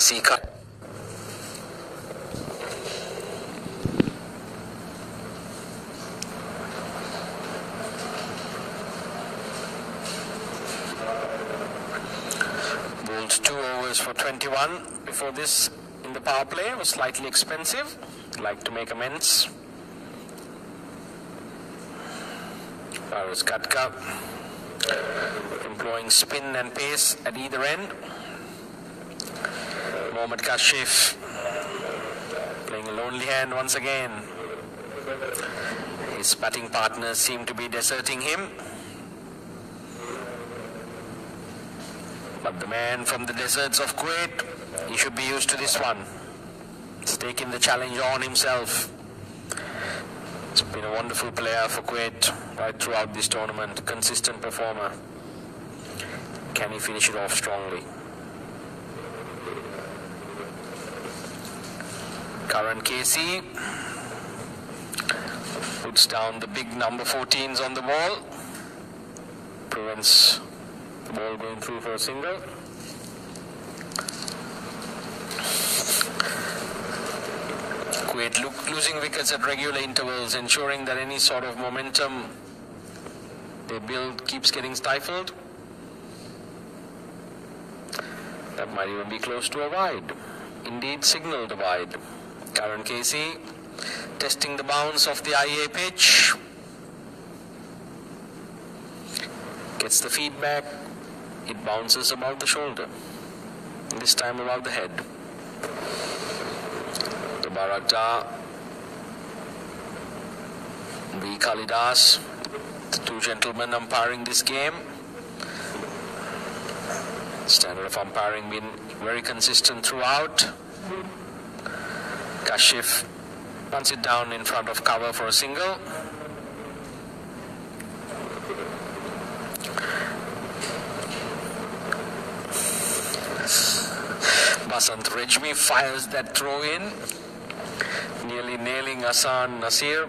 ICC Cup. Bowled 2 overs for 21 before this in the power play. Was slightly expensive. Like to make amends. Paras Katka employing spin and pace at either end. Mohammad Kashif playing a lonely hand once again. His batting partners seem to be deserting him. But the man from the deserts of Kuwait, he should be used to this one. He's taken the challenge on himself. He's been a wonderful player for Kuwait right throughout this tournament. Consistent performer. Can he finish it off strongly? Karan Casey puts down the big number 14s on the ball. Prevents the ball going through for a single. Kuwait losing wickets at regular intervals, ensuring that any sort of momentum they build keeps getting stifled. That might even be close to a wide. Indeed, signalled a wide. Karan Casey testing the bounce of the IA pitch. Gets the feedback. It bounces above the shoulder. This time above the head. The Barakta, B. Kalidas, the two gentlemen umpiring this game. Standard of umpiring been very consistent throughout. Kashif punts it down in front of cover for a single. Basant Rejmi fires that throw in, nearly nailing Hassan Nasir,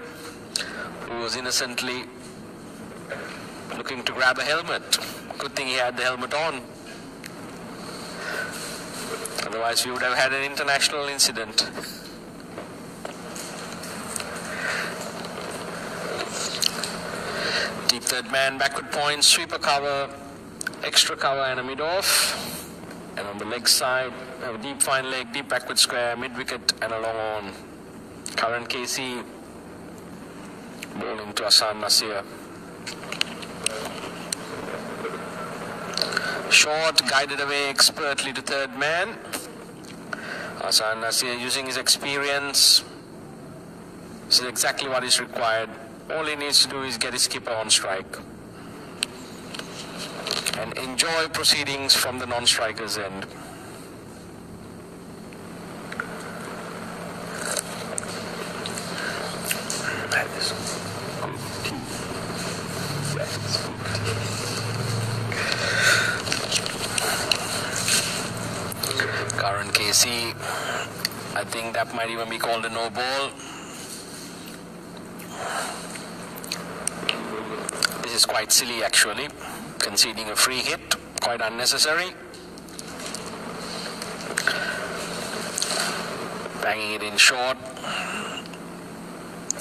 who was innocently looking to grab a helmet. Good thing he had the helmet on. Otherwise we would have had an international incident. Deep third man, backward point, sweeper cover, extra cover and a mid-off. And on the leg side, have a deep fine leg, deep backward square, mid-wicket and a long on. Karan Casey bowling to Hassan Nasir. Short, guided away expertly to third man. Hassan Nasir using his experience. This is exactly what is required. All he needs to do is get his skipper on strike. And enjoy proceedings from the non-striker's end. Karan Casey, I think that might even be called a no ball. This is quite silly actually. Conceding a free hit, quite unnecessary. Banging it in short,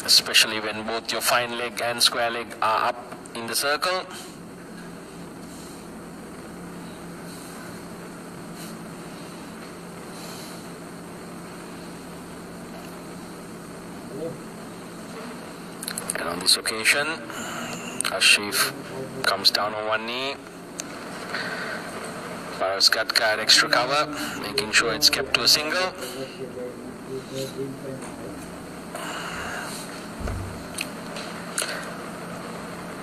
especially when both your fine leg and square leg are up in the circle. And on this occasion, Kashif comes down on one knee. Paras Katka at extra cover, making sure it's kept to a single.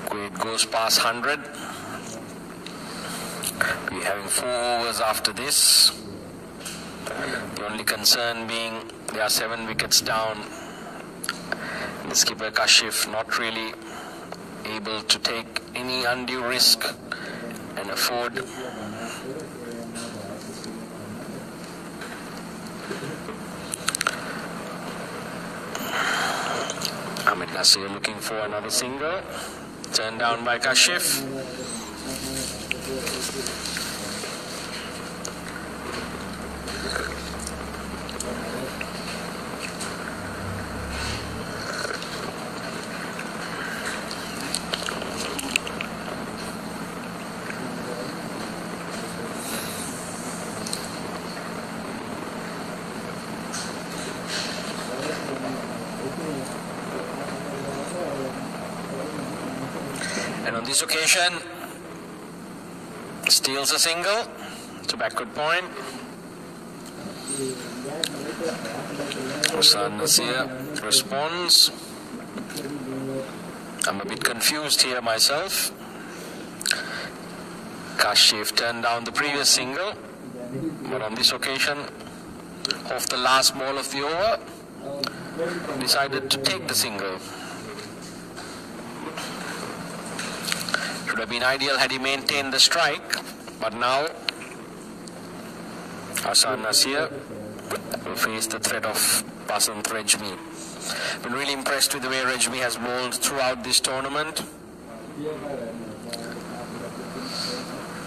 Kuwait goes past 100. We're having 4 overs after this. The only concern being there are 7 wickets down. The skipper Kashif not really able to take any undue risk and afford Ahmed Nasir looking for another single, turned down by Kashif. this occasion, steals a single. It's a backward point. Hassan Nasir responds. I'm a bit confused here myself. Kashif turned down the previous single, but on this occasion, off the last ball of the over, decided to take the single. Should have been ideal had he maintained the strike, but now Hassan Nasir will face the threat of Basant Rejmi. Been really impressed with the way Rejmi has bowled throughout this tournament.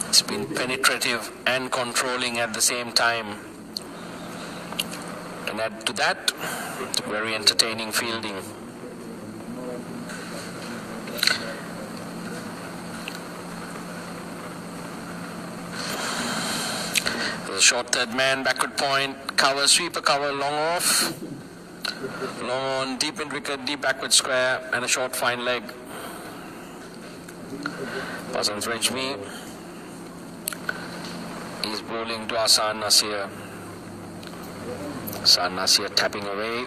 It's been penetrative and controlling at the same time. And add to that, very entertaining fielding. The short third man, backward point, cover, sweeper cover, long off. Long on, deep in wicket, deep backward square, and a short fine leg. Basant Rejmi is bowling to Hassan Nasir. Hassan Nasir tapping away.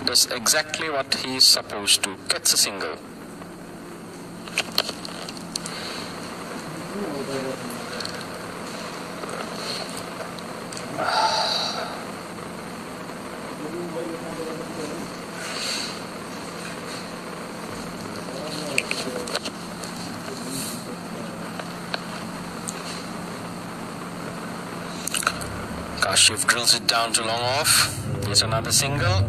Does exactly what he is supposed to. Gets a single. Kashif drills it down to long off. Here's another single.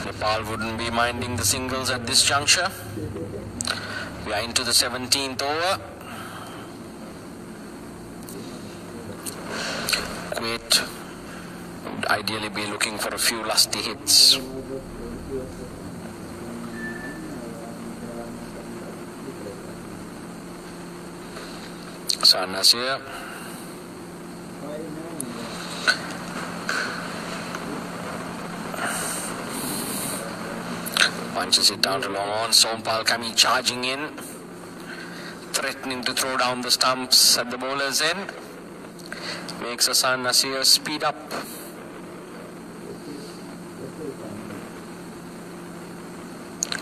Nepal wouldn't be minding the singles at this juncture. We are into the 17th over. Kuwait would ideally be looking for a few lusty hits. Hassan Nasir. Punches it down to long on. Sompal Kami charging in, threatening to throw down the stumps at the bowler's end. Makes Hassan Nasir speed up.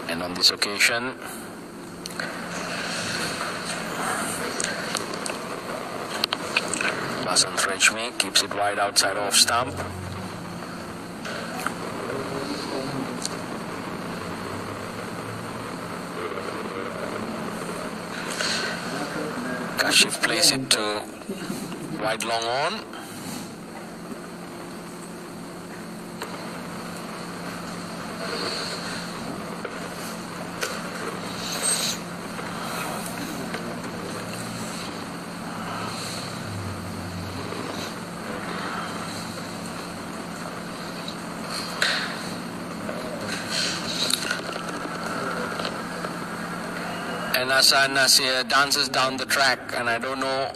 And on this occasion, Basant Rejmi keeps it wide outside off stump. Kashif plays it to wide long on. And Hassan Nasir dances down the track, and I don't know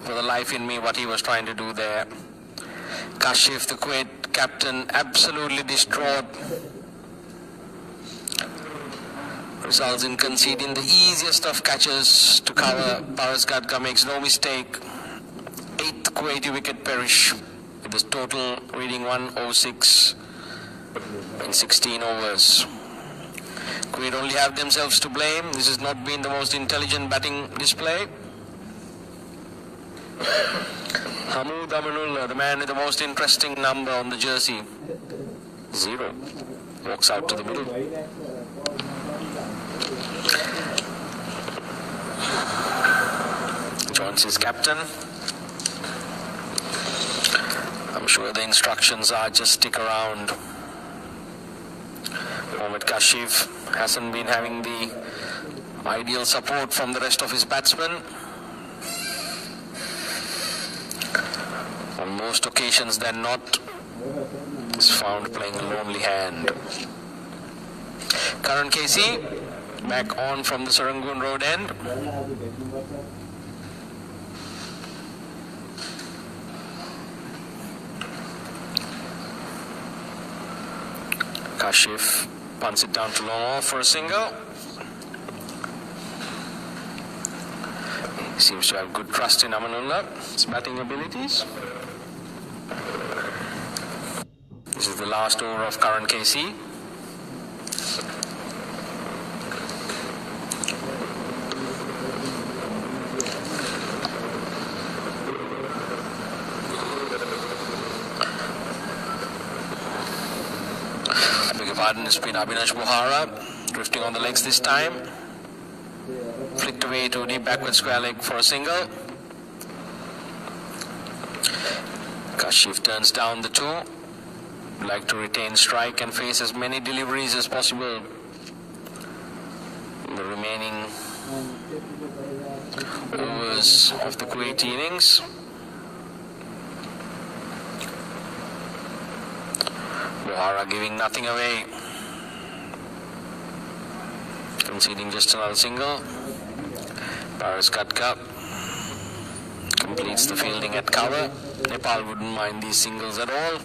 for the life in me what he was trying to do there. Kashif, the Kuwait captain, absolutely distraught. Results in conceding the easiest of catches to cover. Paras Gadka makes no mistake. 8th Kuwaiti wicket perish, with this total reading 106 in 16 overs. Kuwait only have themselves to blame. This has not been the most intelligent batting display. Hamoud Amanullah, the man with the most interesting number on the jersey, 0, walks out to the middle. Joins his captain. I'm sure the instructions are just stick around. Mohammad Kashif hasn't been having the ideal support from the rest of his batsmen. On most occasions than not, is found playing a lonely hand. Karan Casey back on from the Serangoon Road end. Kashif punts it down to long off for a single. He seems to have good trust in Amanullah's batting abilities. This is the last over of current KC. Pardon, it's been Abhinash Buhara drifting on the legs this time. Flicked away to deep backward square leg for a single. Kashif turns down the two. Would like to retain strike and face as many deliveries as possible in the remaining overs of the Kuwait innings. Buhara giving nothing away, conceding just another single. Paris Katka completes the fielding at cover. Nepal wouldn't mind these singles at all.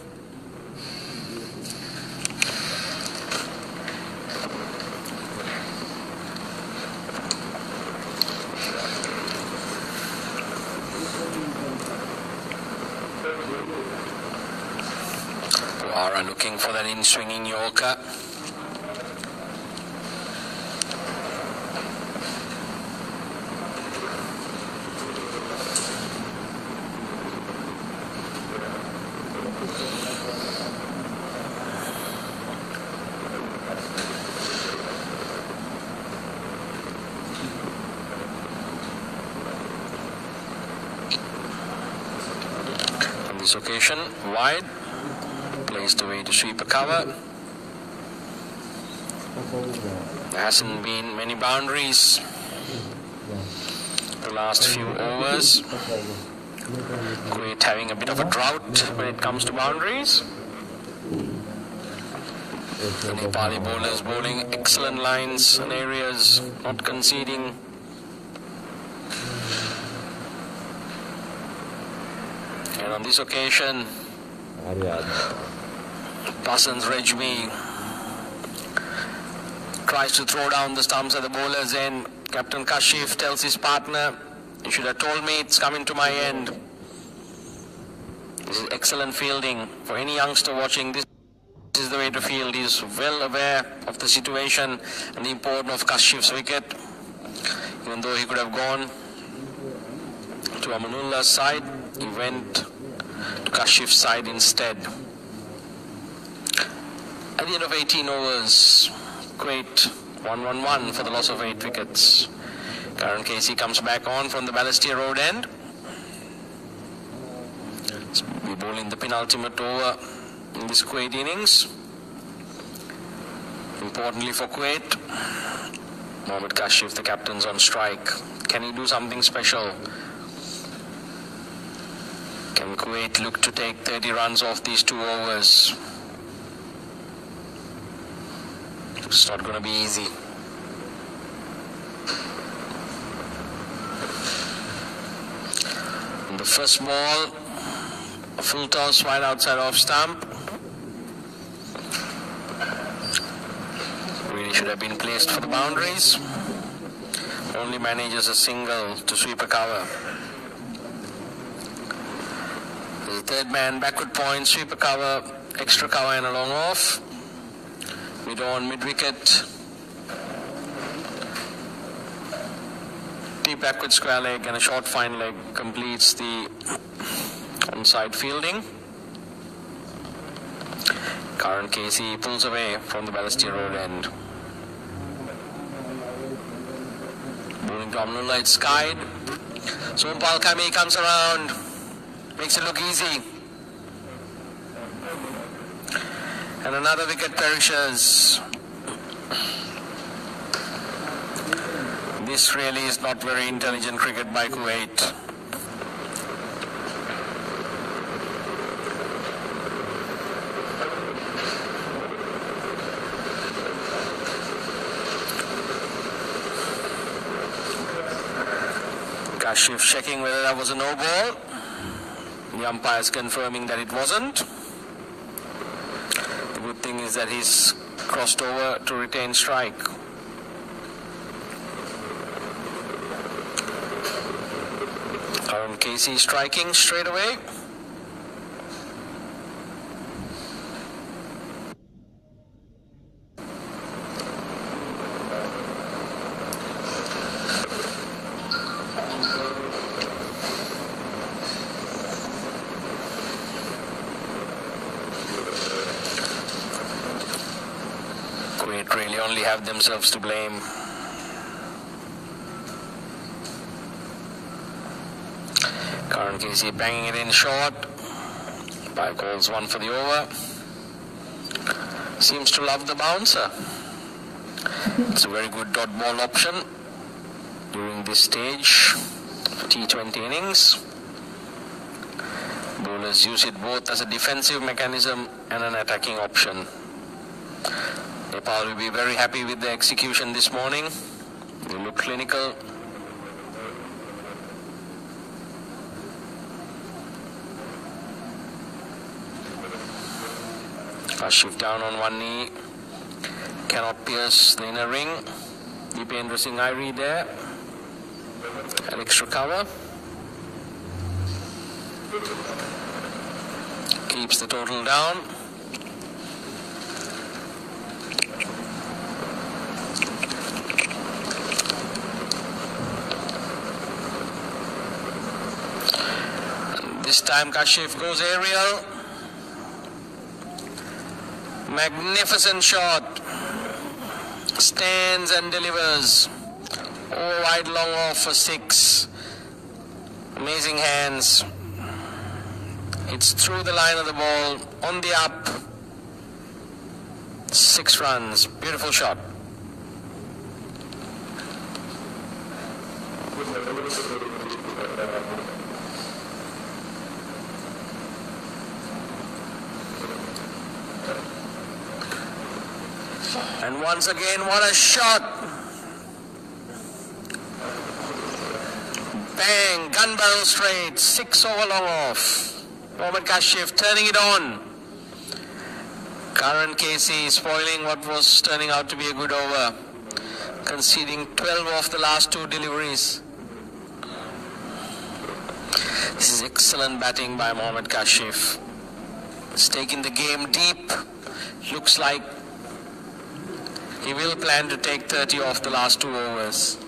Buhara looking for that in-swinging Yorker. On this occasion, wide. Placed away to sweep a cover. There hasn't been many boundaries the last few overs. Kuwait having a bit of a drought when it comes to boundaries. The Nepali bowlers bowling excellent lines and areas, not conceding. And on this occasion, Pasan's Rejmi tries to throw down the stumps at the bowler's end. Captain Kashif tells his partner, "You should have told me it's coming to my end." This is excellent fielding for any youngster watching. This is the way to field. He's well aware of the situation and the importance of Kashif's wicket. Even though he could have gone to Amanullah's side, he went to Kashif's side instead. At the end of 18 overs, Kuwait 1-1-1 for the loss of 8 wickets. Karan Casey comes back on from the Balestier Road end. We're bowling the penultimate over in this Kuwait innings. Importantly for Kuwait, Mohammad Kashif, the captain's on strike. Can he do something special? Can Kuwait look to take 30 runs off these 2 overs? It's not going to be easy. And the first ball, a full toss wide outside off stump. Really should have been placed for the boundaries. Only manages a single to sweep a cover. There's a third man, backward point, sweep a cover, extra cover and a long off. Mid on, mid wicket. Deep backward square leg and a short fine leg completes the onside fielding. Karan Casey pulls away from the Balestier Road end. Bowling to Amanullah, it's skied. Sompal Kami comes around, makes it look easy. And another wicket perishes. This really is not very intelligent cricket by Kuwait. Kashif checking whether that was a no ball. The umpires confirming that it wasn't. The good thing is that he's crossed over to retain strike. Karan Casey striking straight away. Kuwait really only have themselves to blame. Karan Casey banging it in short. 5 calls, 1 for the over. Seems to love the bouncer. It's a very good dot ball option during this stage of T20 innings. Bowlers use it both as a defensive mechanism and an attacking option. Nepal will be very happy with the execution this morning. They look clinical. Kashif down on one knee. Cannot pierce the inner ring. Dipendra Singh Airi there. An extra cover. Keeps the total down. And this time Kashif goes aerial. Magnificent shot. Stands and delivers. Oh, wide long off for 6. Amazing hands. It's through the line of the ball, on the up. 6 runs. Beautiful shot. And once again, what a shot. Bang, gun barrel straight, 6 over long off. Mohammad Kashif turning it on. Karan Casey spoiling what was turning out to be a good over, conceding 12 off the last 2 deliveries. This is excellent batting by Mohammad Kashif. He's taking the game deep. Looks like he will plan to take 30 off the last 2 overs.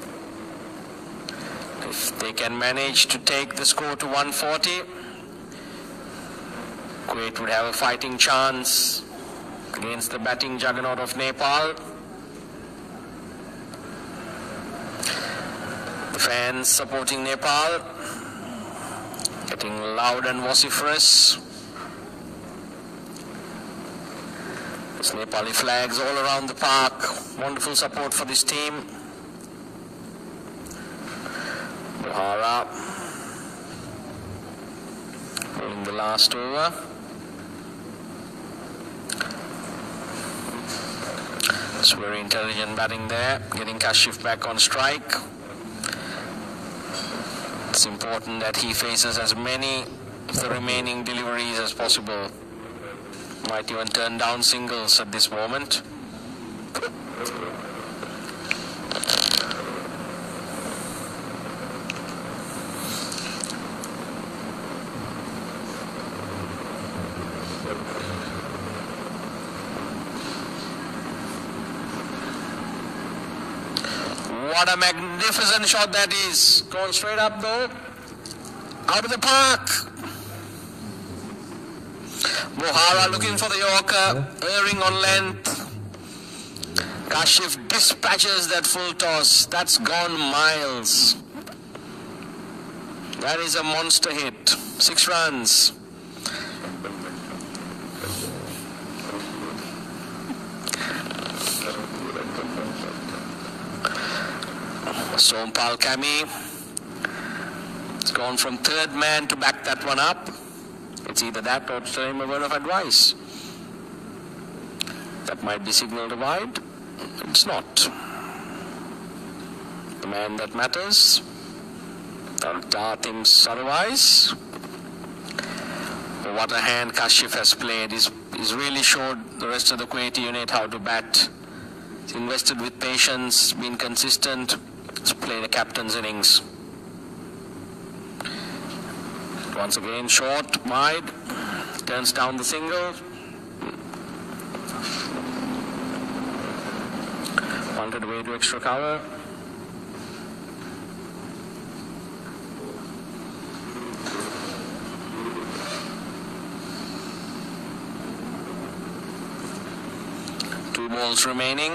If they can manage to take the score to 140, Kuwait would have a fighting chance against the batting juggernaut of Nepal. The fans supporting Nepal getting loud and vociferous. There's Nepali flags all around the park. Wonderful support for this team. Buhara bowling the last over. It's very intelligent batting there, getting Kashif back on strike. It's important that he faces as many of the remaining deliveries as possible. Might even turn down singles at this moment. What a magnificent shot that is. Going straight up though. Out of the park. Buhara looking for the Yorker, erring on length. Kashif dispatches that full toss. That's gone miles. That is a monster hit. 6 runs. Sompal Kami. It's gone from 3rd man to back that one up. It's either that or to tell him a word of advice. That might be signalled wide. It's not. The man that matters. Dalta thinks otherwise. What a hand Kashif has played. He's He's really showed the rest of the Kuwaiti unit how to bat. He's invested with patience, been consistent. He's played a captain's innings. Once again, short, wide, turns down the single. Wanted away to extra cover. Two balls remaining.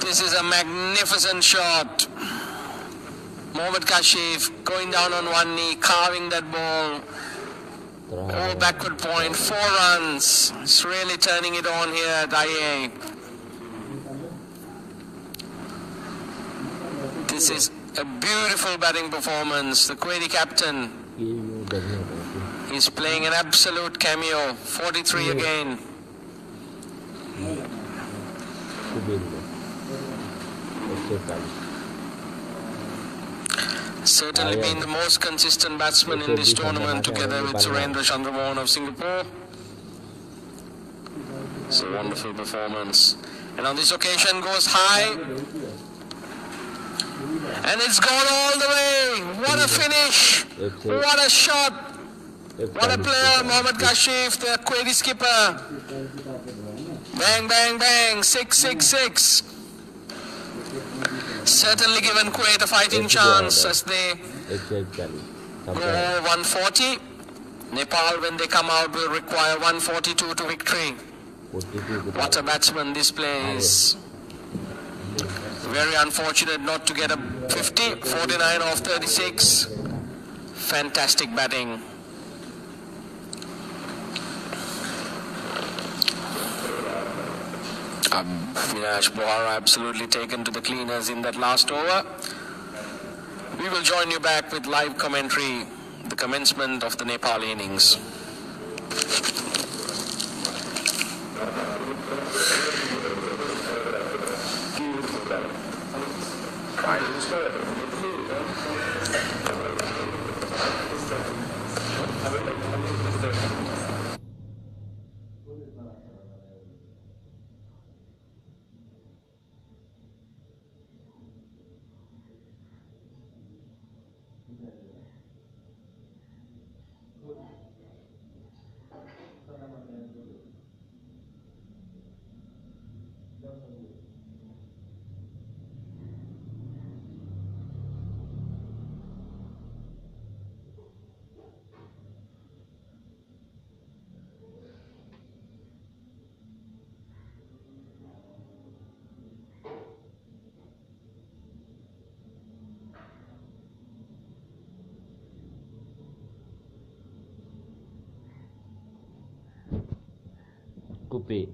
This is a magnificent shot. Mohammad Kashif going down on one knee, carving that ball. Oh, backward point, 4 runs. It's really turning it on here at IA. This is a beautiful batting performance. The Kuwaiti captain is playing an absolute cameo. 43 again. Certainly been the most consistent batsman in this tournament, together with Surendra Chandramohan of Singapore. It's a wonderful performance. And on this occasion goes high. And it's gone all the way. What a finish. What a shot. What a player, Mohammad Kashif, the Kuwaiti skipper. Bang, bang, bang. 6, 6, 6. Certainly given Kuwait a fighting chance as they go 140. Nepal, when they come out, will require 142 to victory. What a batsman this plays. Very unfortunate not to get a 50. 49 off 36. Fantastic batting. Vinash Bohara absolutely taken to the cleaners in that last over. We will join you back with live commentary, the commencement of the Nepali innings. Kupi.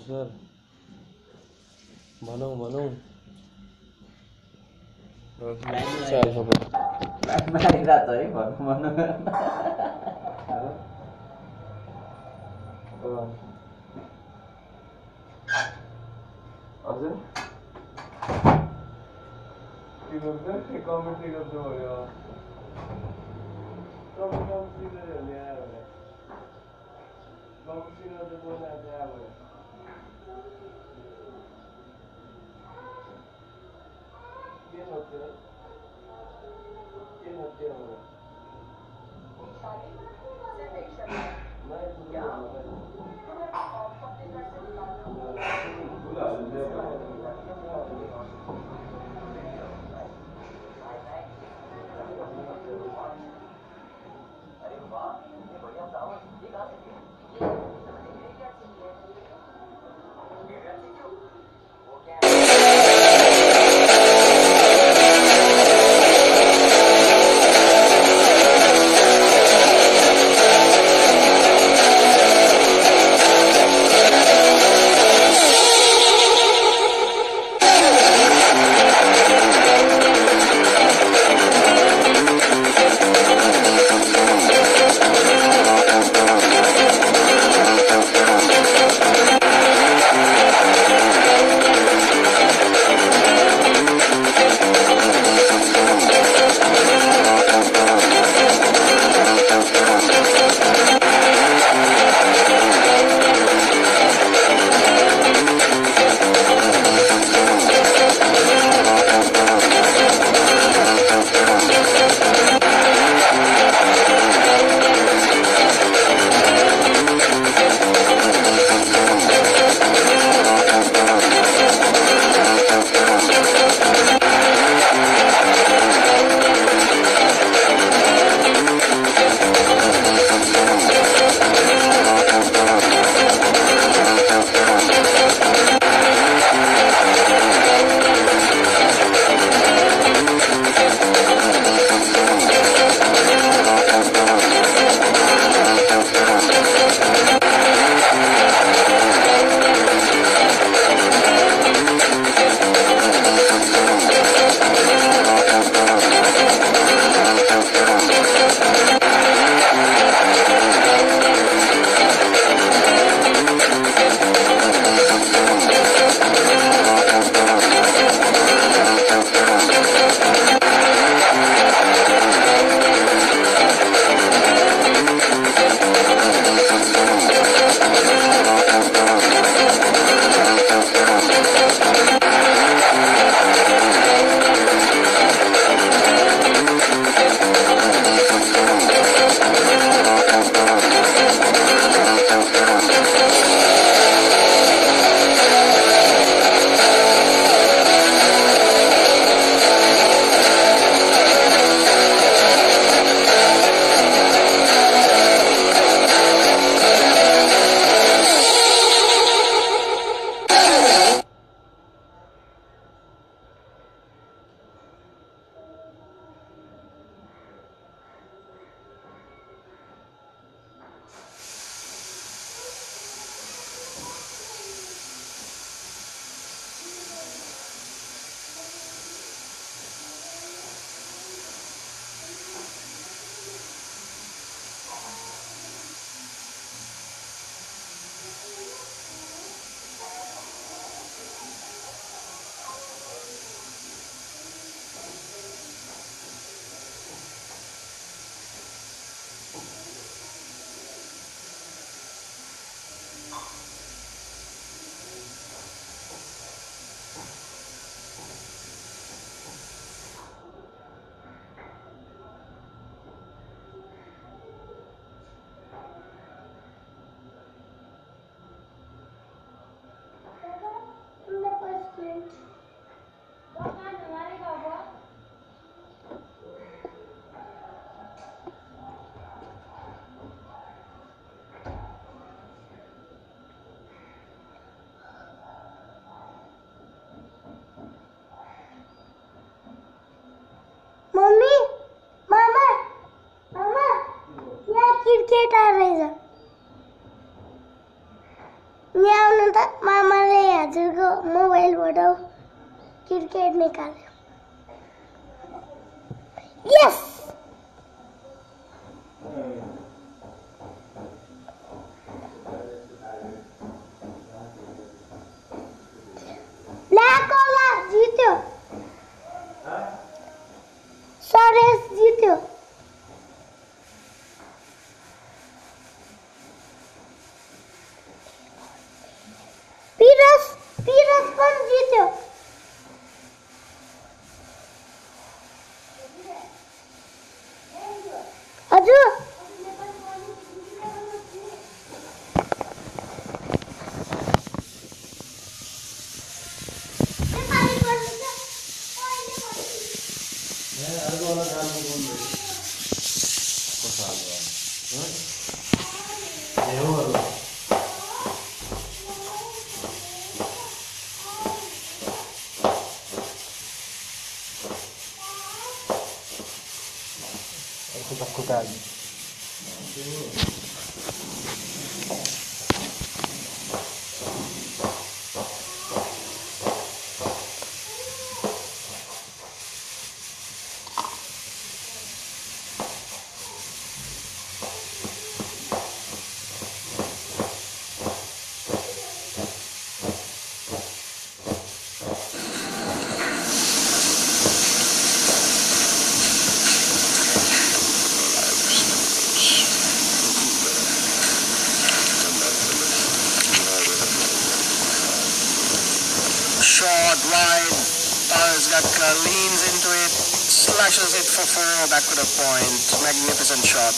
Sir भनौँ भनौँ चल खबर मारिरहेको है भनौँ हजुर के गर्छ commentary गर्छ भयो कमेन्ट्री गर्यो भने आयो भने कमेन्ट्री गर्दै बोल्न आयो भने के नत्यो क्रिकेट आ रही है। विकेट निकाले. Yes. ब्लैक वाला जीत्यो. सरेस जीत्यो. पीरस पण जीत्यो. हजुर short, wide, Gatka leans into it, slashes it for 4, backward of point. Magnificent shot.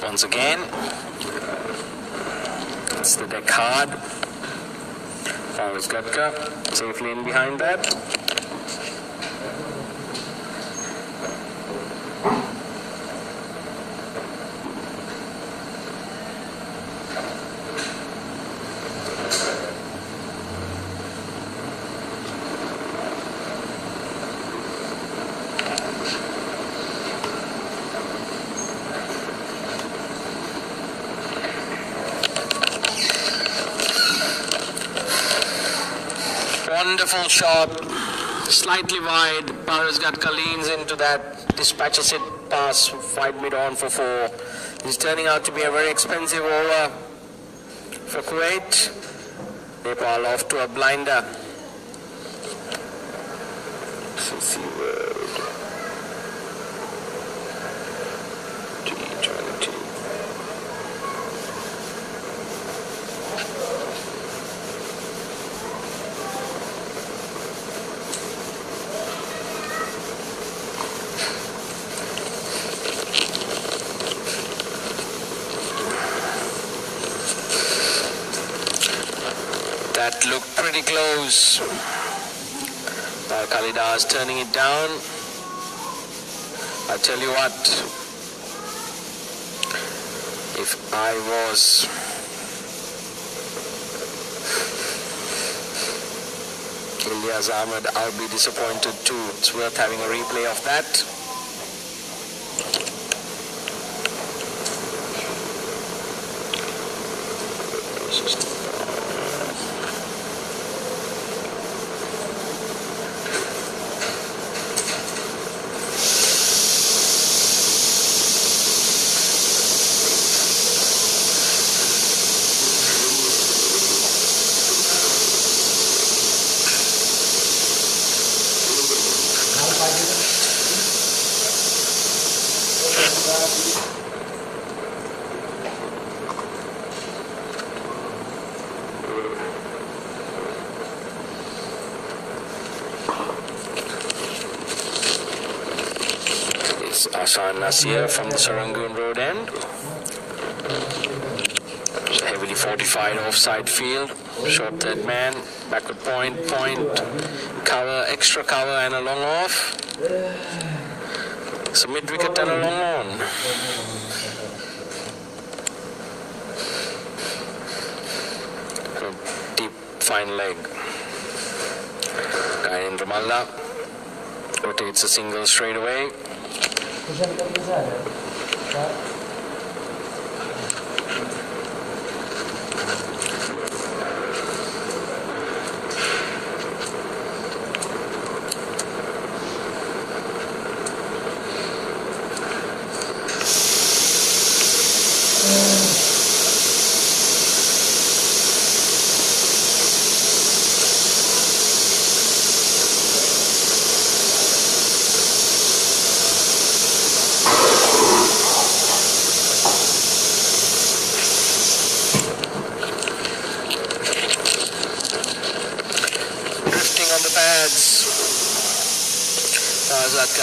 Once again, it's the deck hard. Gatka safely in behind that. Wonderful shot, slightly wide. Gatka leans into that, dispatches it past wide mid on for 4. It's turning out to be a very expensive over for Kuwait. Nepal off to a blinder. ICC World T20. That looked pretty close. Khalidas turning it down. I tell you what, if I was Ilyas Ahmed, I would be disappointed too. It's worth having a replay of that. Hassan Nasir from the Serangoon road end. It's a heavily fortified offside field. Short third man, backward point, cover, extra cover and a long off. It's a mid wicket and a long on. A deep fine leg. Guy in Ramallah rotates a single straight away.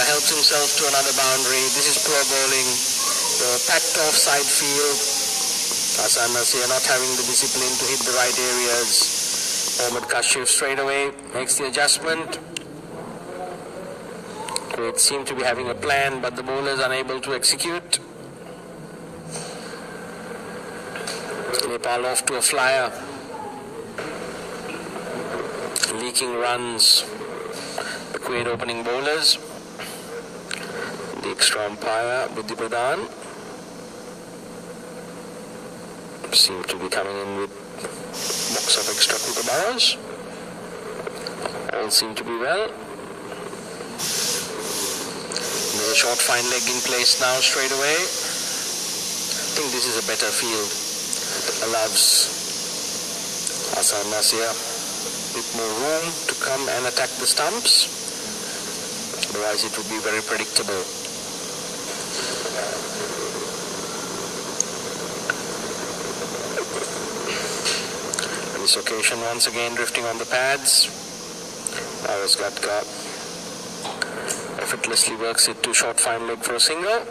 Helps himself to another boundary. This is poor bowling. The packed off side field. Hasan Nasir not having the discipline to hit the right areas. Mohammad Kashif straight away makes the adjustment. Kuwait seem to be having a plan, but the bowlers unable to execute. Nepal off to a flyer. Leaking runs. The Kuwait opening bowlers. The extra umpire, Buddhi Pradhan, seem to be coming in with box of extra kookaburras. All seem to be well. There's a short fine leg in place now straight away. I think this is a better field. Allows Hasan Nasir a bit more room to come and attack the stumps. Otherwise it would be very predictable. This occasion once again drifting on the pads. Paras Gatka effortlessly works it to short fine leg for a single.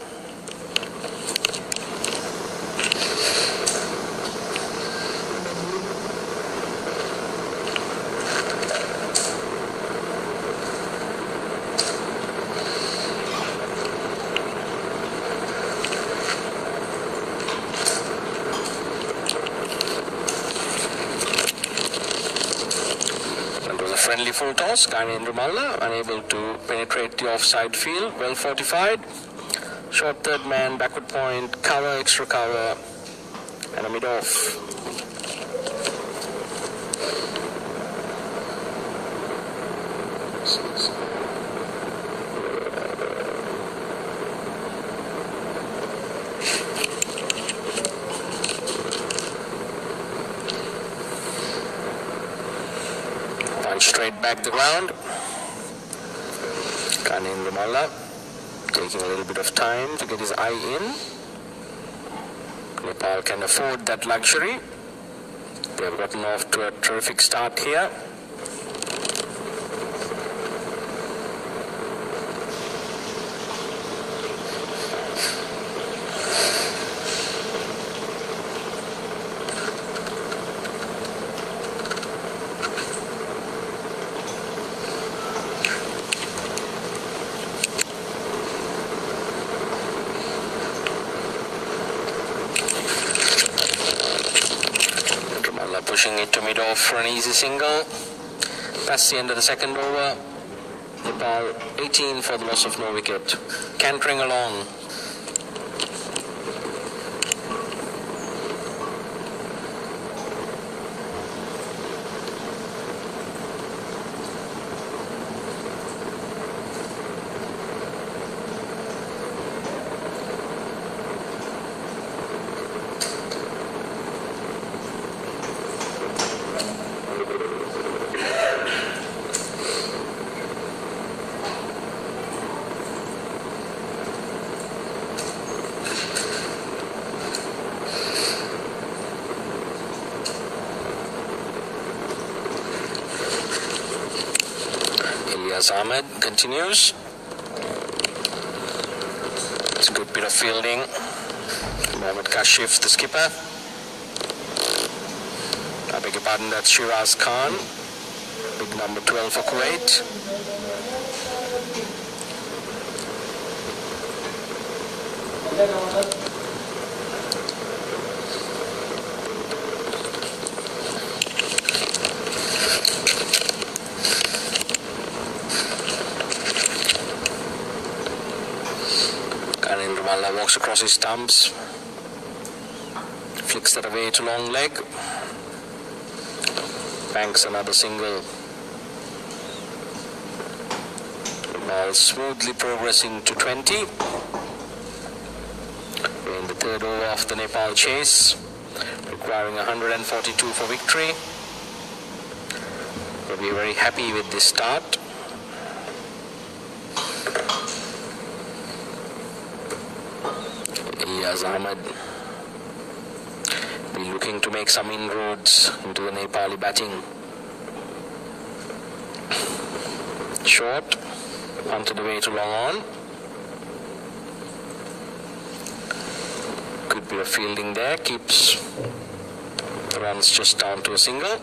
Friendly full toss, Ghani and Ramallah unable to penetrate the offside field, well fortified. Short third man, backward point, cover, extra cover, and a mid off. Straight back the ground. Ghani and Ramallah taking a little bit of time to get his eye in. Nepal can afford that luxury. They have gotten off to a terrific start here. Pushing it to mid-off for an easy single. That's the end of the second over. Nepal 18 for the loss of no wicket. Cantering along. Ahmed continues. It's a good bit of fielding. Mohammad Kashif, the skipper. beg your pardon, that's Shiraz Khan, big number 12 for Kuwait. Walks across his stumps, flicks that away to long leg, banks another single. The ball smoothly progressing to 20. We're in the third over of the Nepal chase, requiring 142 for victory. We'll be very happy with this start. Ahmed be looking to make some inroads into the Nepali batting. Short, punted away to long on. Good bit of fielding there, keeps the runs just down to a single.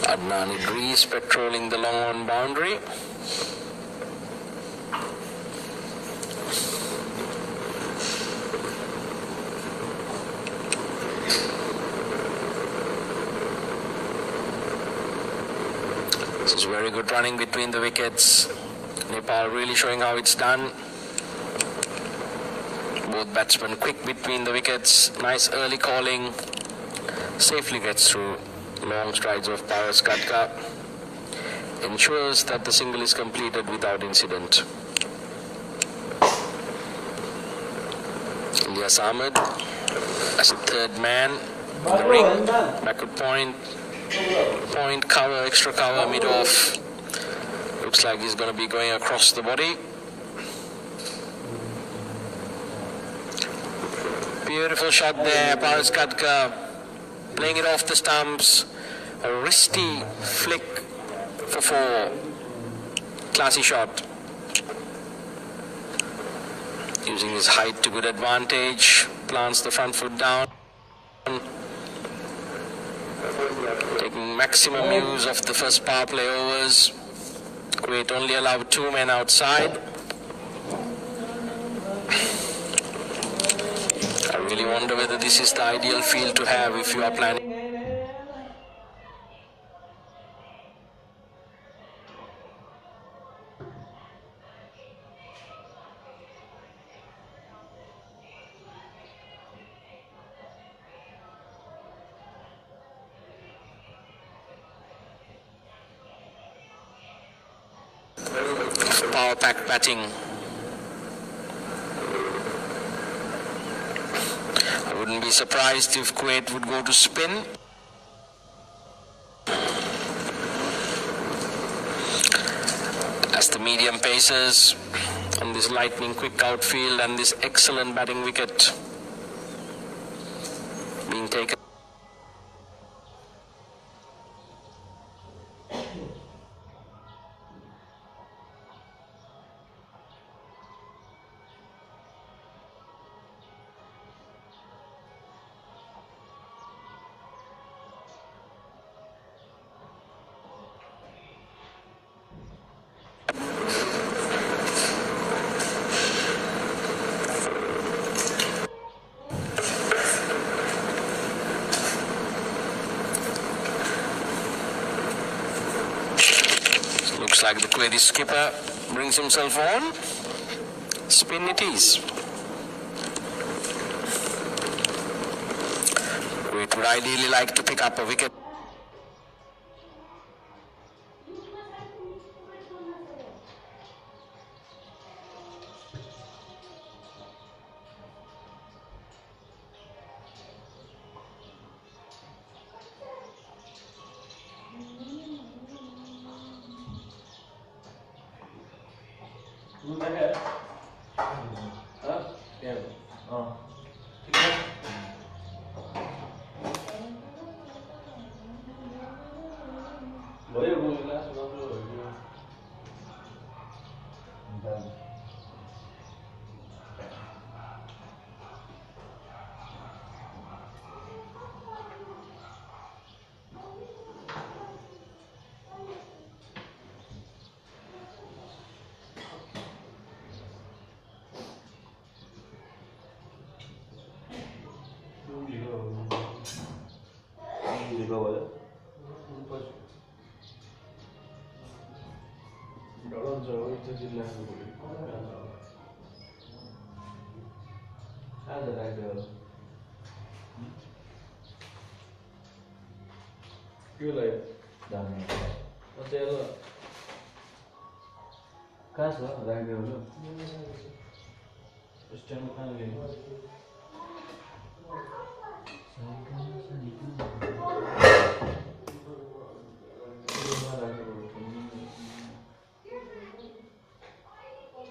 Adnan Idris patrolling the long on boundary. This is very good running between the wickets. Nepal really showing how it's done. Both batsmen quick between the wickets. Nice early calling. Safely gets through. Long strides of Paras Katka ensures that the single is completed without incident. Ilyas Ahmed as a third man in the ring. Backward point, cover, extra cover, mid off. Looks like he's going to be going across the body. Beautiful shot there, Paras Katka playing it off the stumps. A wristy flick for 4. Classy shot. Using his height to good advantage. Plants the front foot down. Taking maximum use of the first power play overs. Kuwait only allowed 2 men outside. I really wonder whether this is the ideal field to have if you are planning. Power pack batting. I wouldn't be surprised if Kuwait would go to spin. As the medium pacers on this lightning quick outfield and this excellent batting wicket being taken. Looks like the Kuwaiti skipper brings himself on. Spin it is. Kuwait would ideally like to pick up a wicket.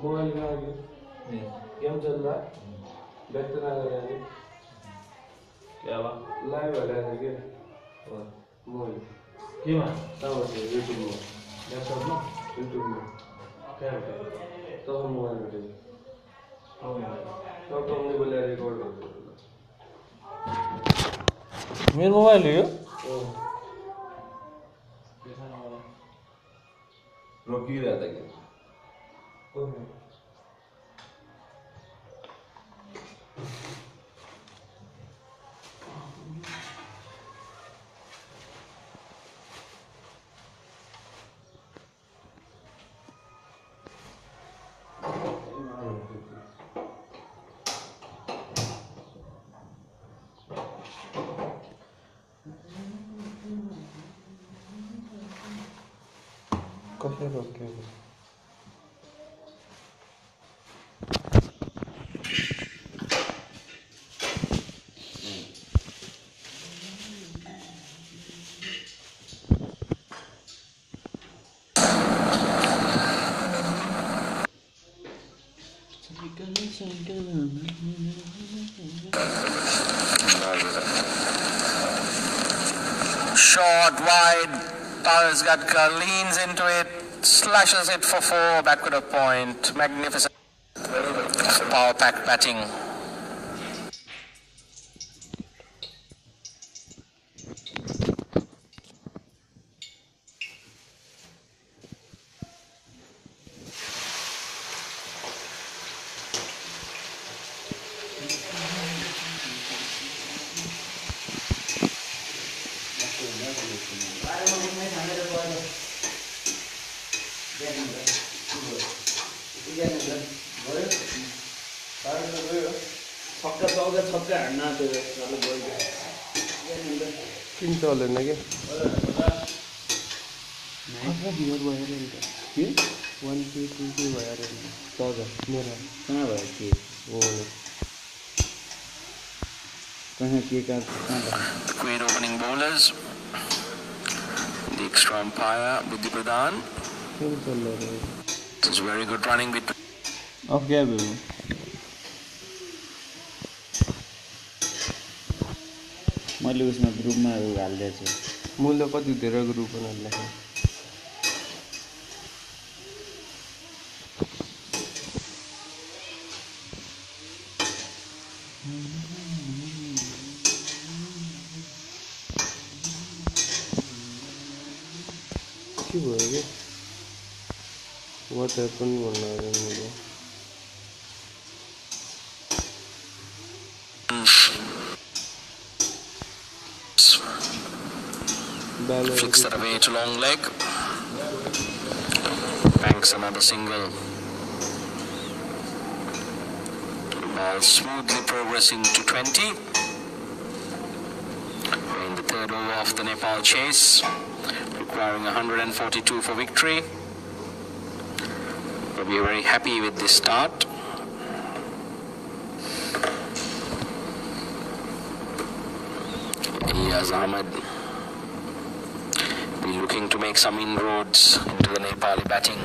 Mobile में आ गया game चल रहा है back तो ना कर रहा है क्या हुआ लाइव आ रहा है क्या मोबाइल क्यों सब होते हैं यूट्यूब में लैपटॉप में यूट्यूब में क्या है तो हम मोबाइल में देखें तो हमने बोला रिकॉर्ड कर दो मेरो मोबाइल हो यो रोकिरहेको था क्या कसरी रोक्यो Short, wide, Powell's got leans into it, slashes it for 4, backward of point. Magnificent power pack batting. किन चलेन के के 1 2 3 भएर तज मेरो कहाँ भयो के हो कहाँ के कहाँ The great opening bowlers. The extra umpire, Buddhi Pradhan. किन चल्यो It's very good running between. Of क्या भयो मैले उसमा ग्रुपमा हालिदिएको छु मूल्य कति धेरै ग्रुप बनाउनु के भयो के वाट ह्यापन भन्नु मैले Flicks that away to long leg. Banks another single. Ball smoothly progressing to 20. In the third over of the Nepal chase, requiring 142 for victory. But we are very happy with this start. Iyaz Ahmed be looking to make some inroads into the Nepali batting.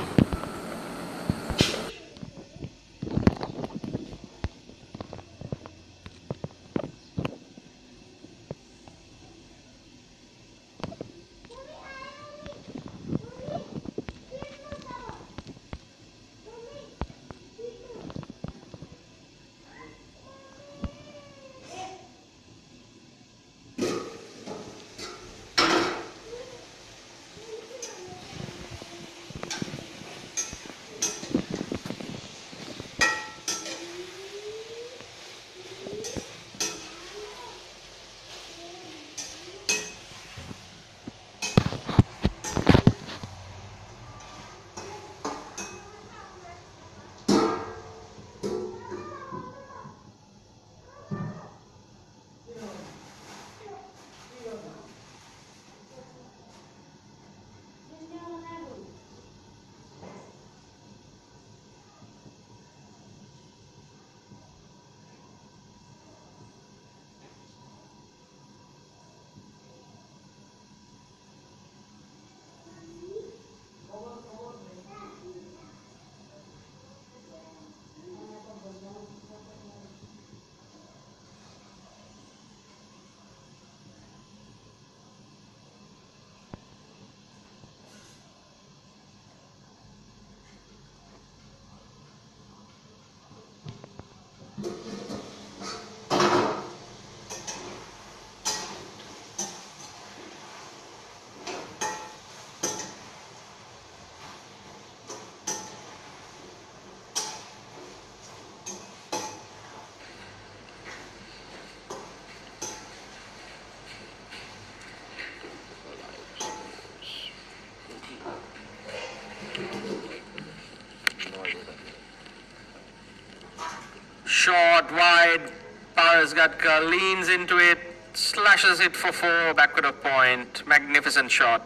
shot wide. Paras Gadkar leans into it, slashes it for 4, backward of point. Magnificent shot.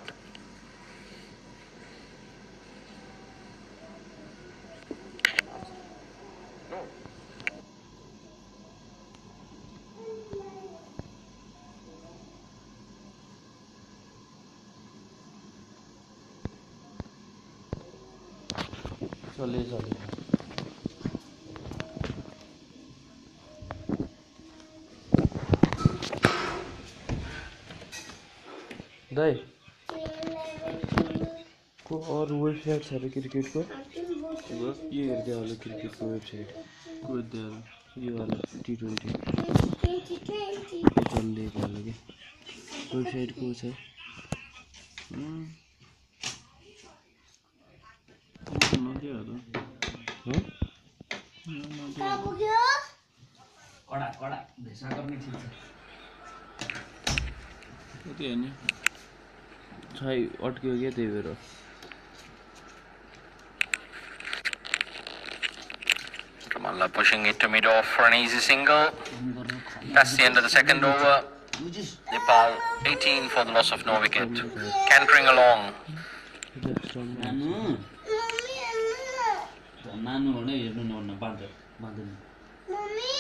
चले दाई को और website छ cricket को ये हेर्दै होला cricket को website को यो वाला T20 चल्दैको होला के वेबसाइट को छ कडा भेसा गर्ने ठीक छ त्यति हैन छाई अट्क्यो के त्यही भएर Kamala pushing it to mid-off for an easy single. That's the end of the second over. Nepal 18 for the loss of no wicket. Cantering along. नानु भने हेर्नु नभन्न बाँध्दैन मम्मी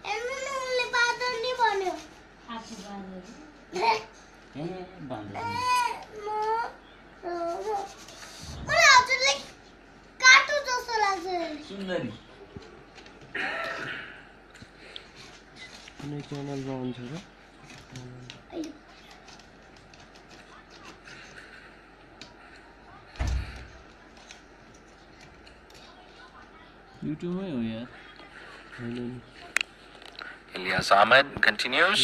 हेर्नु न उनले बाँध्दैन नि भन्यो आफू बाँध्दैन ए बाँध्दैन मलाई हजुरले काटु जस्तो लाग्छ सुन्दरी कुनै च्यानलमा हुन्छ र YouTube में हो यार Ilyas Ahmed continues.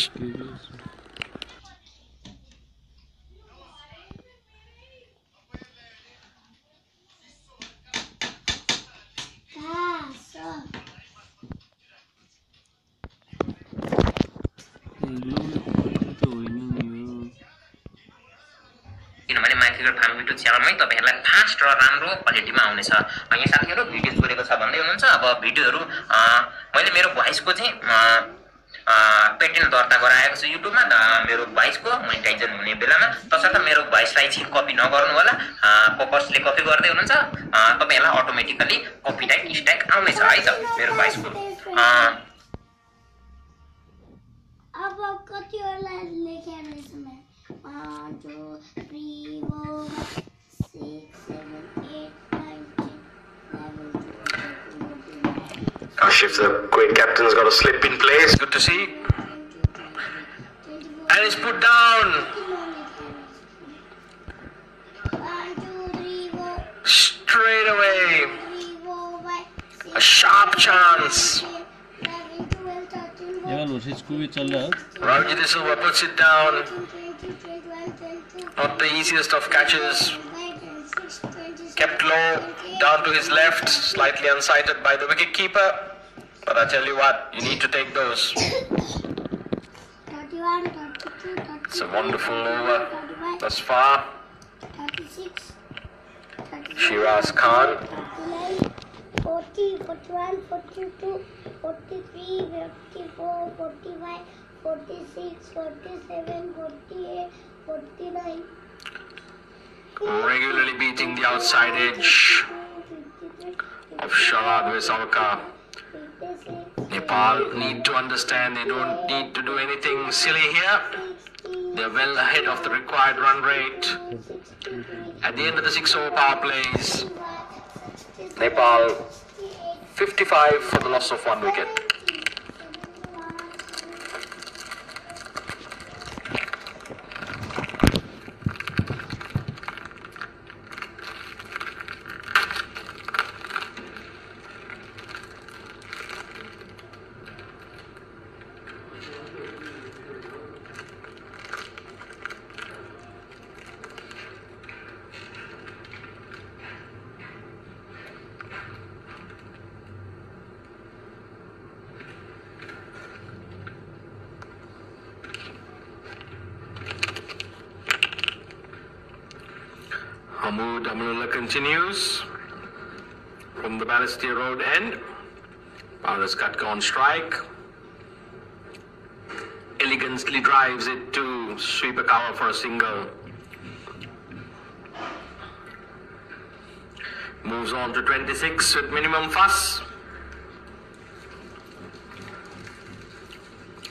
किनभने माइ क्रिकेट फार्म युट्युब च्यानलमै तपाईहरुलाई फास्ट र राम्रो क्वालिटीमा आउनेछ। यहाँ साथीहरु भिडियो जोडेको छ भन्दै हुनुहुन्छ। अब भिडियोहरु मैले मेरो भोइसको चाहिँ पेटेन्ट दर्ता गराएको छु युट्युबमा मेरो भोइसको मोनेटाइजन हुने बेलामा तसर्थ मेरो भोइसलाई चाहिँ कपी नगर्नु होला। कपर्सले कपी गर्दै हुनुहुन्छ तपाईहरुलाई अटोमेटिकली कपीराइट स्ट्राइक आउनेछ है त मेरो भोइसको। अब कतिवटा लेखेर रहेछ म 1 2 3 4 5 6 7 8 9 10 Gosh, if the Kuwait captain's got a slip in place, good to see. And it's put down. Straight away. A sharp chance. Ravji De Silva puts it down. Not the easiest of catches. Kept low, down to his left, slightly unsighted by the wicket keeper. But I tell you what, you need to take those. It's a wonderful over thus far. Shiraz Khan. 40, 41, 42, 43, 54, 45, 46, 47, 48, 49. Regularly beating the outside edge of Sharad Vesavaka. Nepal need to understand they don't need to do anything silly here. They're well ahead of the required run rate. At the end of the 6-over power plays, Nepal 55 for the loss of 1 wicket. Hamood Amanullah continues from the Balestier Road end. Paras Katka on strike. Elegantly drives it to sweep a cover for a single. Moves on to 26 with minimum fuss.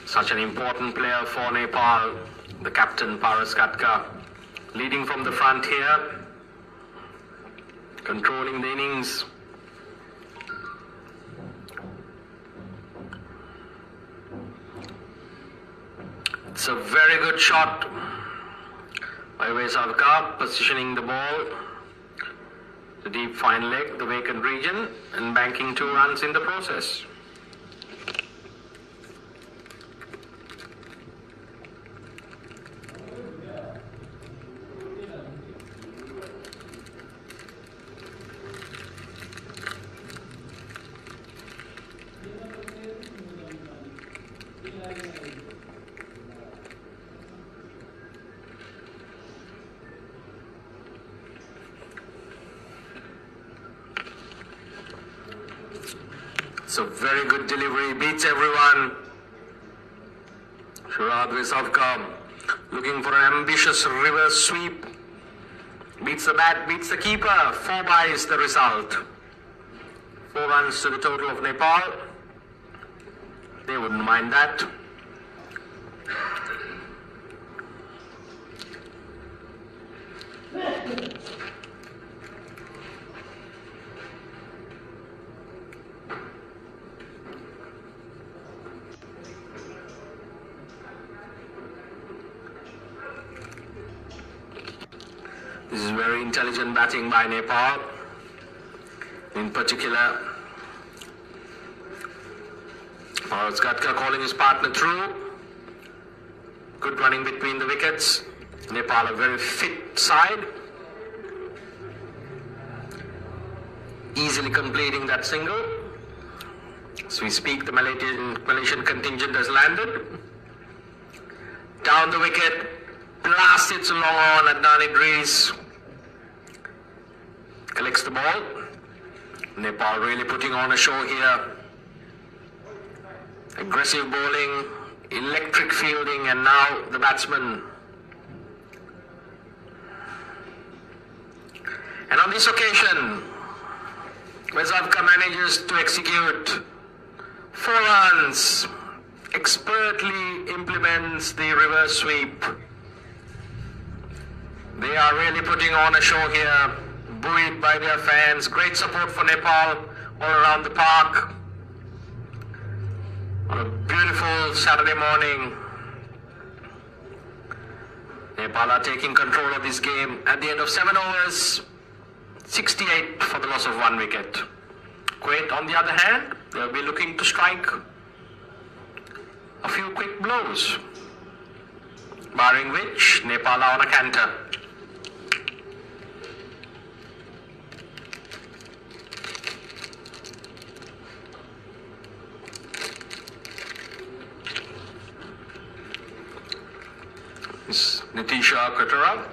Such an important player for Nepal, the captain Paras Katka, leading from the front here, controlling the innings. It's a very good shot by Vesavka, positioning the ball, the deep fine leg, the vacant region, and banking 2 runs in the process. It's a very good delivery, beats everyone. Sharad Vesavka looking for an ambitious reverse sweep. Beats the bat, beats the keeper. 4 byes the result. 4 runs to the total of Nepal. They wouldn't mind that. This is very intelligent batting by Nepal. In particular, Paras Katka calling his partner through. Good running between the wickets. Nepal a very fit side. Easily completing that single. As we speak, the Malaysian contingent has landed. Down the wicket. Blasts it long on Adnan Idris. Collects the ball. Nepal really putting on a show here. Aggressive bowling, electric fielding, and now the batsman. And on this occasion, Vesavka manages to execute 4 runs, expertly implements the reverse sweep. They are really putting on a show here, buoyed by their fans. Great support for Nepal all around the park. On a beautiful Saturday morning, Nepal are taking control of this game at the end of 7 overs, 68 for the loss of 1 wicket. Kuwait, on the other hand, they'll be looking to strike a few quick blows, barring which Nepal are on a canter. Nitisha Katara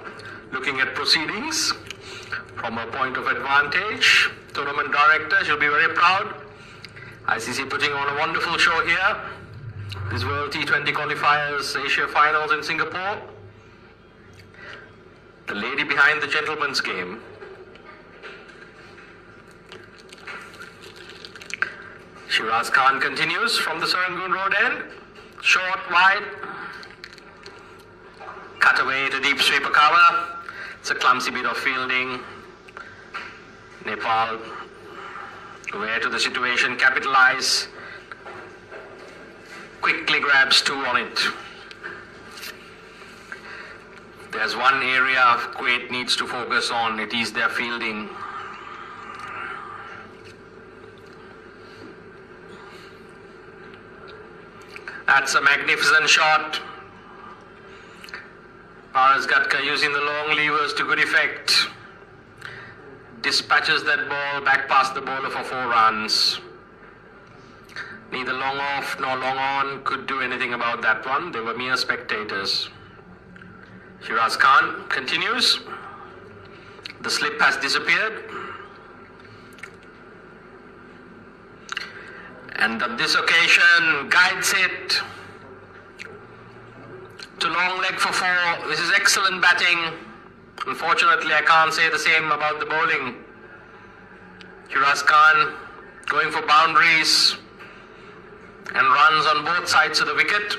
looking at proceedings from a point of advantage. Tournament director, she'll be very proud. ICC putting on a wonderful show here. This World T20 Qualifiers Asia Finals in Singapore. The lady behind the gentleman's game. Shiraz Khan continues from the Serangoon Road end. Short, wide. Cut away to deep sweeper cover. It's a clumsy bit of fielding. Nepal aware to the situation, capitalize. Quickly grabs 2 on it. There's one area Kuwait needs to focus on. It is their fielding. That's a magnificent shot. Paras Katka using the long levers to good effect. Dispatches that ball back past the bowler for 4 runs. Neither long off nor long on could do anything about that one. They were mere spectators. Shiraz Khan continues. The slip has disappeared. And on this occasion, guides it to long leg for 4. This is excellent batting. Unfortunately, I can't say the same about the bowling. Shiraz Khan going for boundaries and runs on both sides of the wicket.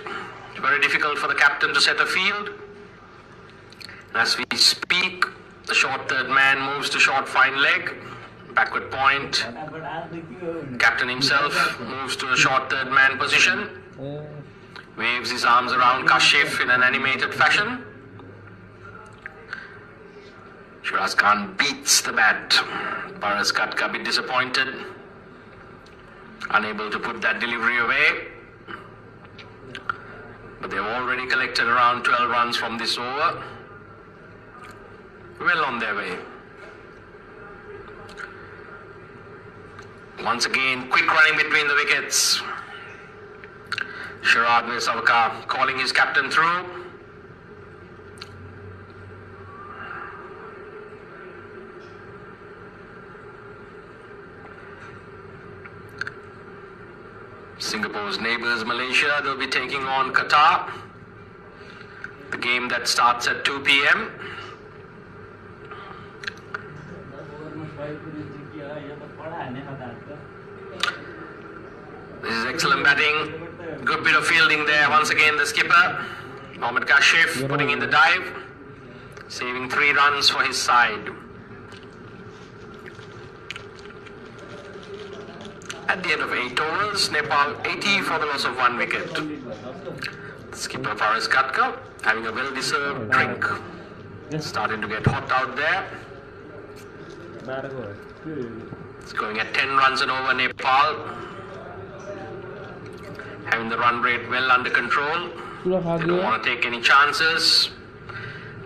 It's very difficult for the captain to set a field. As we speak, the short third man moves to short fine leg. Backward point. Captain himself moves to a short third man position. Waves his arms around Kashif in an animated fashion. Shiraz Khan beats the bat. Paras Katka a bit disappointed. Unable to put that delivery away. But they've already collected around 12 runs from this over. Well on their way. Once again, quick running between the wickets. Sharad Vesavaka calling his captain through. Singapore's neighbours, Malaysia, they'll be taking on Qatar. The game that starts at 2 p.m. This is excellent batting. Good bit of fielding there. Once again, the skipper, Mohammad Kashif, putting in the dive, saving 3 runs for his side. At the end of 8 overs, Nepal 80 for the loss of 1 wicket. Skipper Paras Katka having a well-deserved drink. Starting to get hot out there. It's going at 10 runs and over. Nepal having the run rate well under control. They don't want to take any chances.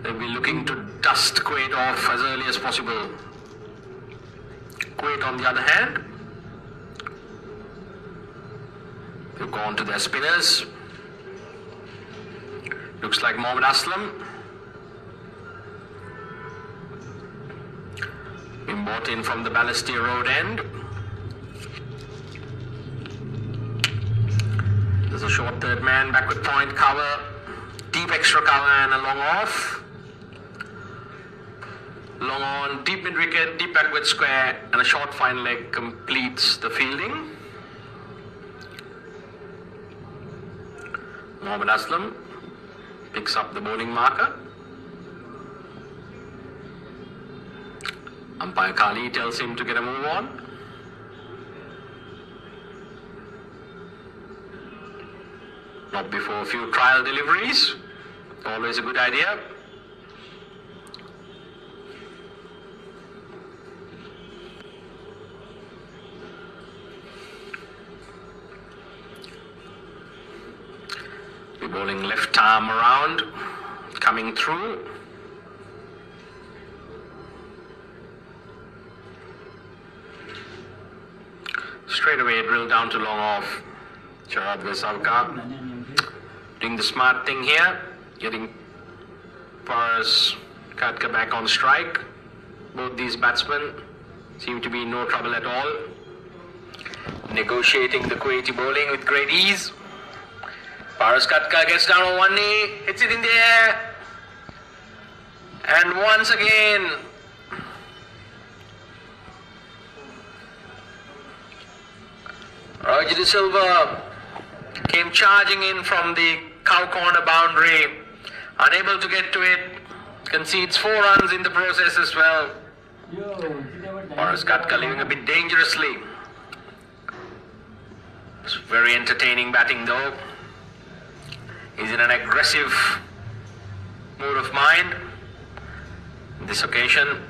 They'll be looking to dust Kuwait off as early as possible. Kuwait, on the other hand, they've gone to their spinners. Looks like Mohammad Aslam been brought in from the Balestier Road end. There's a short third man, backward point, cover, deep extra cover and a long off. Long on, deep mid wicket, deep backward square and a short fine leg completes the fielding. Mohammad Aslam picks up the bowling marker. Umpire Kali tells him to get a move on. Not before a few trial deliveries. Always a good idea. We're bowling left arm around, coming through. Straight away drill down to long off. Sharad Vesavka doing the smart thing here, getting Paras Katka back on strike. Both these batsmen seem to be in no trouble at all. Negotiating the Kuwaiti bowling with great ease. Paras Katka gets down on one knee, hits it in the air. And once again, Roger De Silva came charging in from the cow corner boundary, unable to get to it, concedes 4 runs in the process as well. Paras Katka leaving a bit dangerously. It's very entertaining batting though. He's in an aggressive mood of mind. This occasion,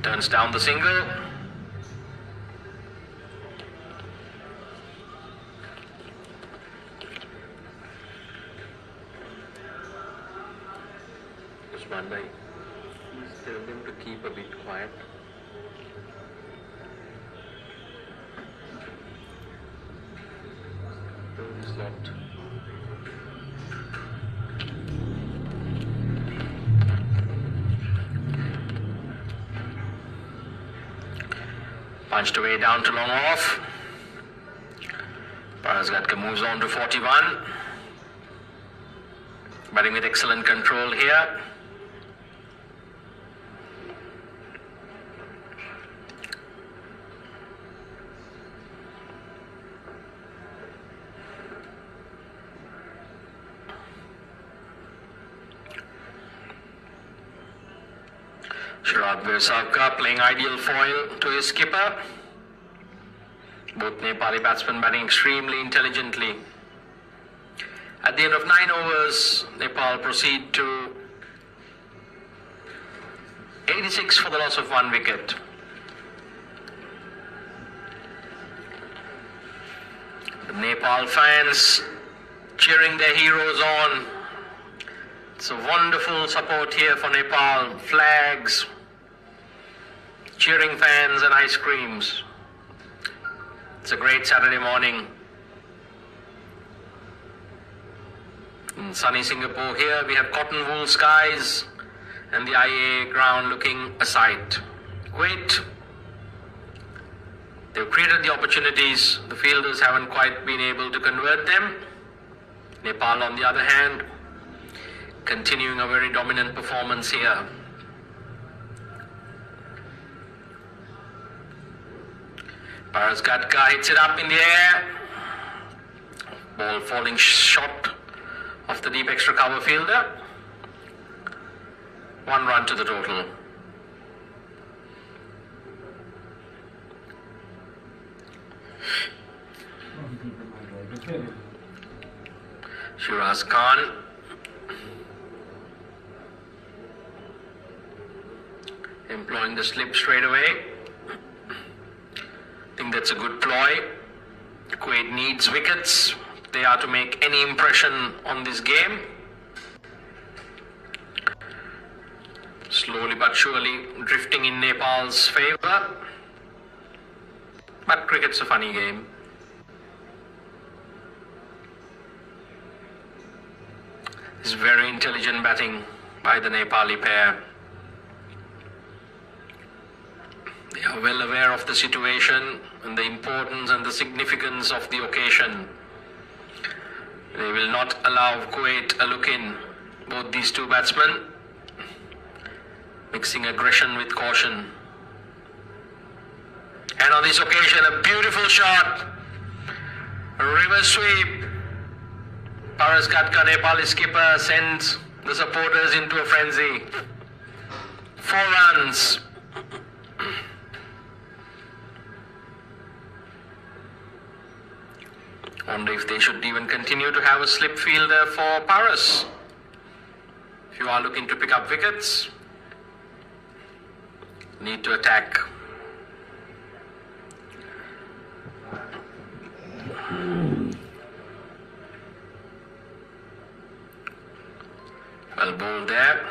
turns down the single. Usman bhai, please tell them to keep a bit quiet. This lot. Punched away down to long off. Parasgatka moves on to 41. Batting with excellent control here. Sharad Versavka playing ideal foil to his skipper. Both Nepali batsmen batting extremely intelligently. At the end of 9 overs, Nepal proceed to 86 for the loss of 1 wicket. The Nepal fans cheering their heroes on. It's a wonderful support here for Nepal. Flags, cheering fans and ice creams. It's a great Saturday morning. In sunny Singapore here, we have cotton wool skies and the IAA ground looking a sight. Kuwait, they've created the opportunities. The fielders haven't quite been able to convert them. Nepal, on the other hand, continuing a very dominant performance here. Parasgatka hits it up in the air. Ball falling short of the deep extra cover fielder. 1 run to the total. Shiraz Khan employing the slip straight away. I think that's a good ploy. Kuwait needs wickets. They are to make any impression on this game. Slowly but surely drifting in Nepal's favour. But cricket's a funny game. It's very intelligent batting by the Nepali pair. They are well aware of the situation and the importance and the significance of the occasion. They will not allow Kuwait a look in. Both these two batsmen mixing aggression with caution. And on this occasion, a beautiful shot. A reverse sweep. Parasgatka, Nepali skipper, sends the supporters into a frenzy. 4 runs. Wonder if they should even continue to have a slip fielder for Paras. If you are looking to pick up wickets, need to attack. Well bowled there.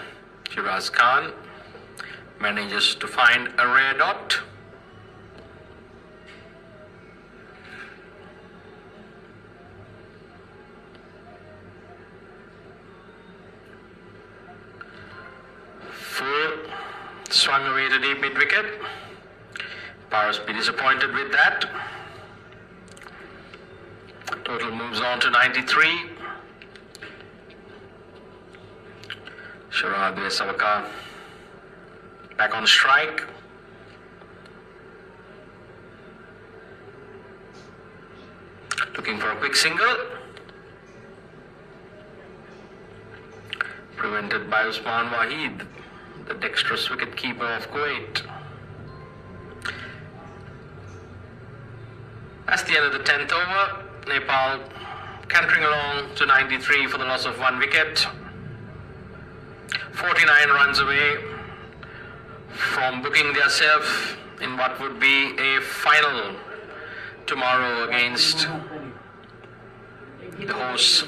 Shiraz Khan manages to find a rare dot. Swung away to deep mid-wicket. Paras be disappointed with that. Total moves on to 93. Sharad Versavka back on strike. Looking for a quick single. Prevented by Usman Wahid, the dexterous wicket-keeper of Kuwait. That's the end of the 10th over. Nepal cantering along to 93 for the loss of 1 wicket. 49 runs away from booking themselves in what would be a final tomorrow against the hosts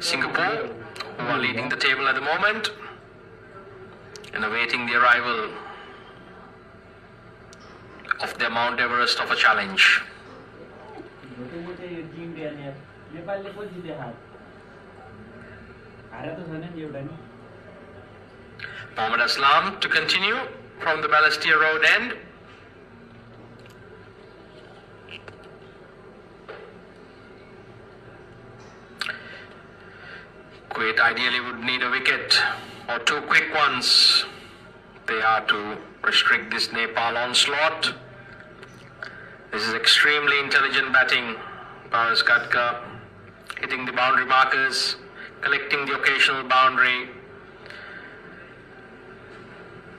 Singapore, who are leading the table at the moment and awaiting the arrival of their Mount Everest of a challenge. Mohammad Aslam to continue from the Balestier Road end. Kuwait ideally would need a wicket or two quick ones. They are to restrict this Nepal onslaught. This is extremely intelligent batting. Paras Katka hitting the boundary markers, collecting the occasional boundary.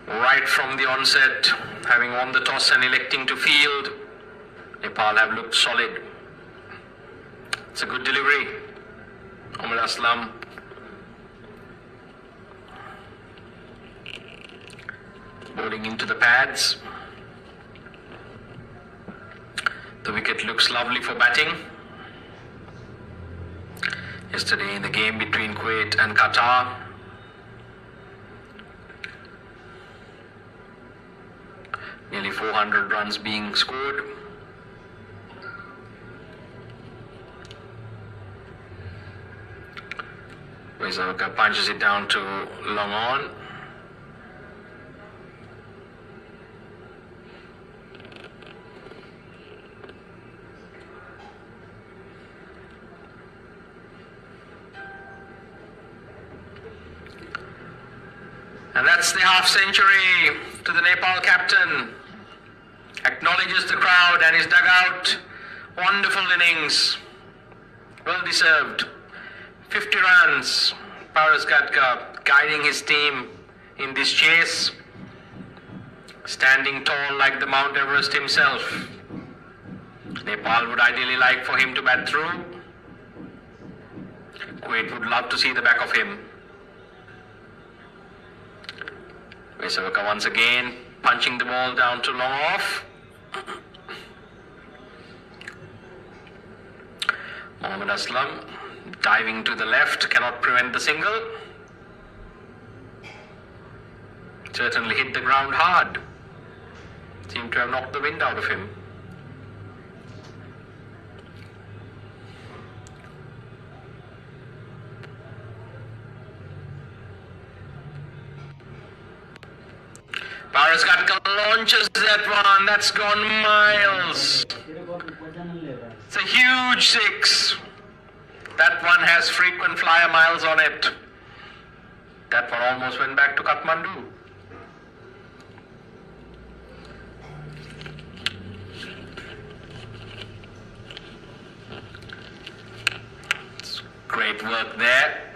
Right from the onset, having won the toss and electing to field, Nepal have looked solid. It's a good delivery. Ahmed Aslam. Bowling into the pads. The wicket looks lovely for batting. Yesterday in the game between Kuwait and Qatar, nearly 400 runs being scored. Wesavaka punches it down to long on. And that's the half century to the Nepal captain. Acknowledges the crowd and his dugout. Wonderful innings. Well deserved. 50 runs. Paras Katka guiding his team in this chase. Standing tall like the Mount Everest himself. Nepal would ideally like for him to bat through. Kuwait would love to see the back of him. Wesavaka once again punching the ball down to long off. Mohammad Aslam diving to the left, cannot prevent the single. Certainly hit the ground hard. Seemed to have knocked the wind out of him. Paras Katka launches that one. That's gone miles. It's a huge six. That one has frequent flyer miles on it. That one almost went back to Kathmandu. It's great work there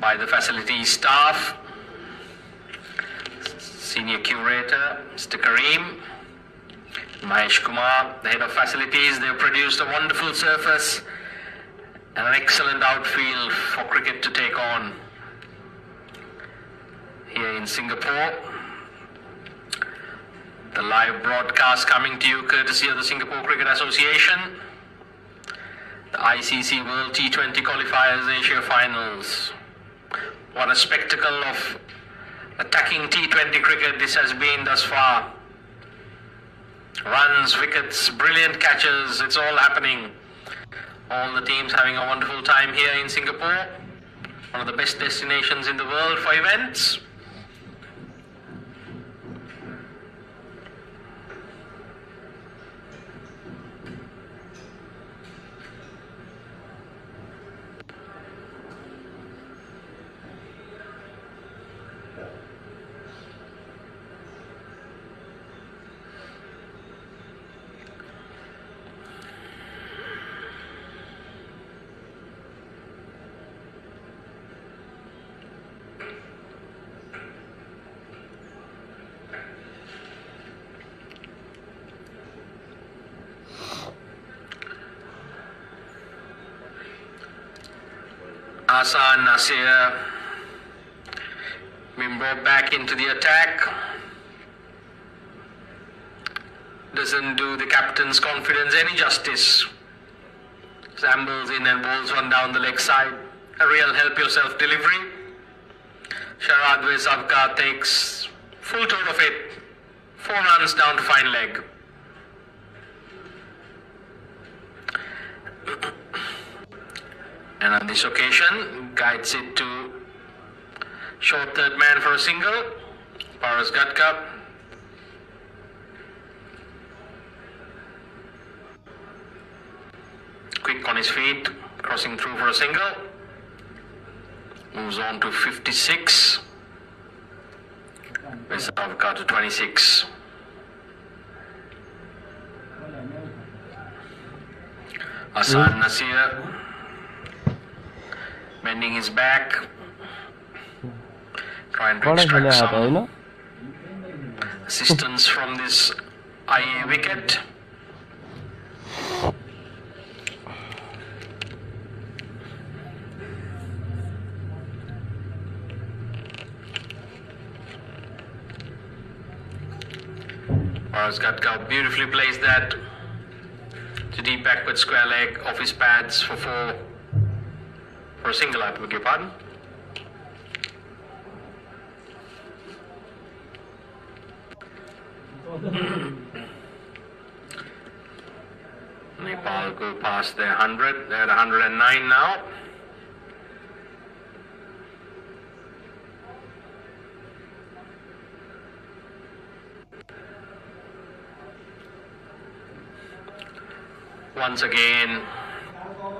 by the facility staff. Senior curator, Mr. Kareem, Mahesh Kumar, the head of facilities. They've produced a wonderful surface and an excellent outfield for cricket to take on here in Singapore. The live broadcast coming to you courtesy of the Singapore Cricket Association. The ICC World T20 Qualifiers Asia Finals. What a spectacle of attacking T20 cricket this has been thus far. Runs, wickets, brilliant catches, it's all happening. All the teams having a wonderful time here in Singapore. One of the best destinations in the world for events. Hasan Nasir being brought back into the attack. Doesn't do the captain's confidence any justice. Zambles in and bowls one down the leg side. A real help yourself delivery. Sharad Wesavaka takes full total of it. 4 runs down to fine leg. And on this occasion, guides it to short third man for a single. Paras Katka. Quick on his feet, crossing through for a single. Moves on to 56. Vesavka to 26. Hassan Nasir bending his back. Trying to extract some assistance from this IA wicket. Gatka beautifully placed that to deep backward square leg off his pads for 4 for a single, I beg your pardon. Nepal go past their 100. They're at 109 now. Once again,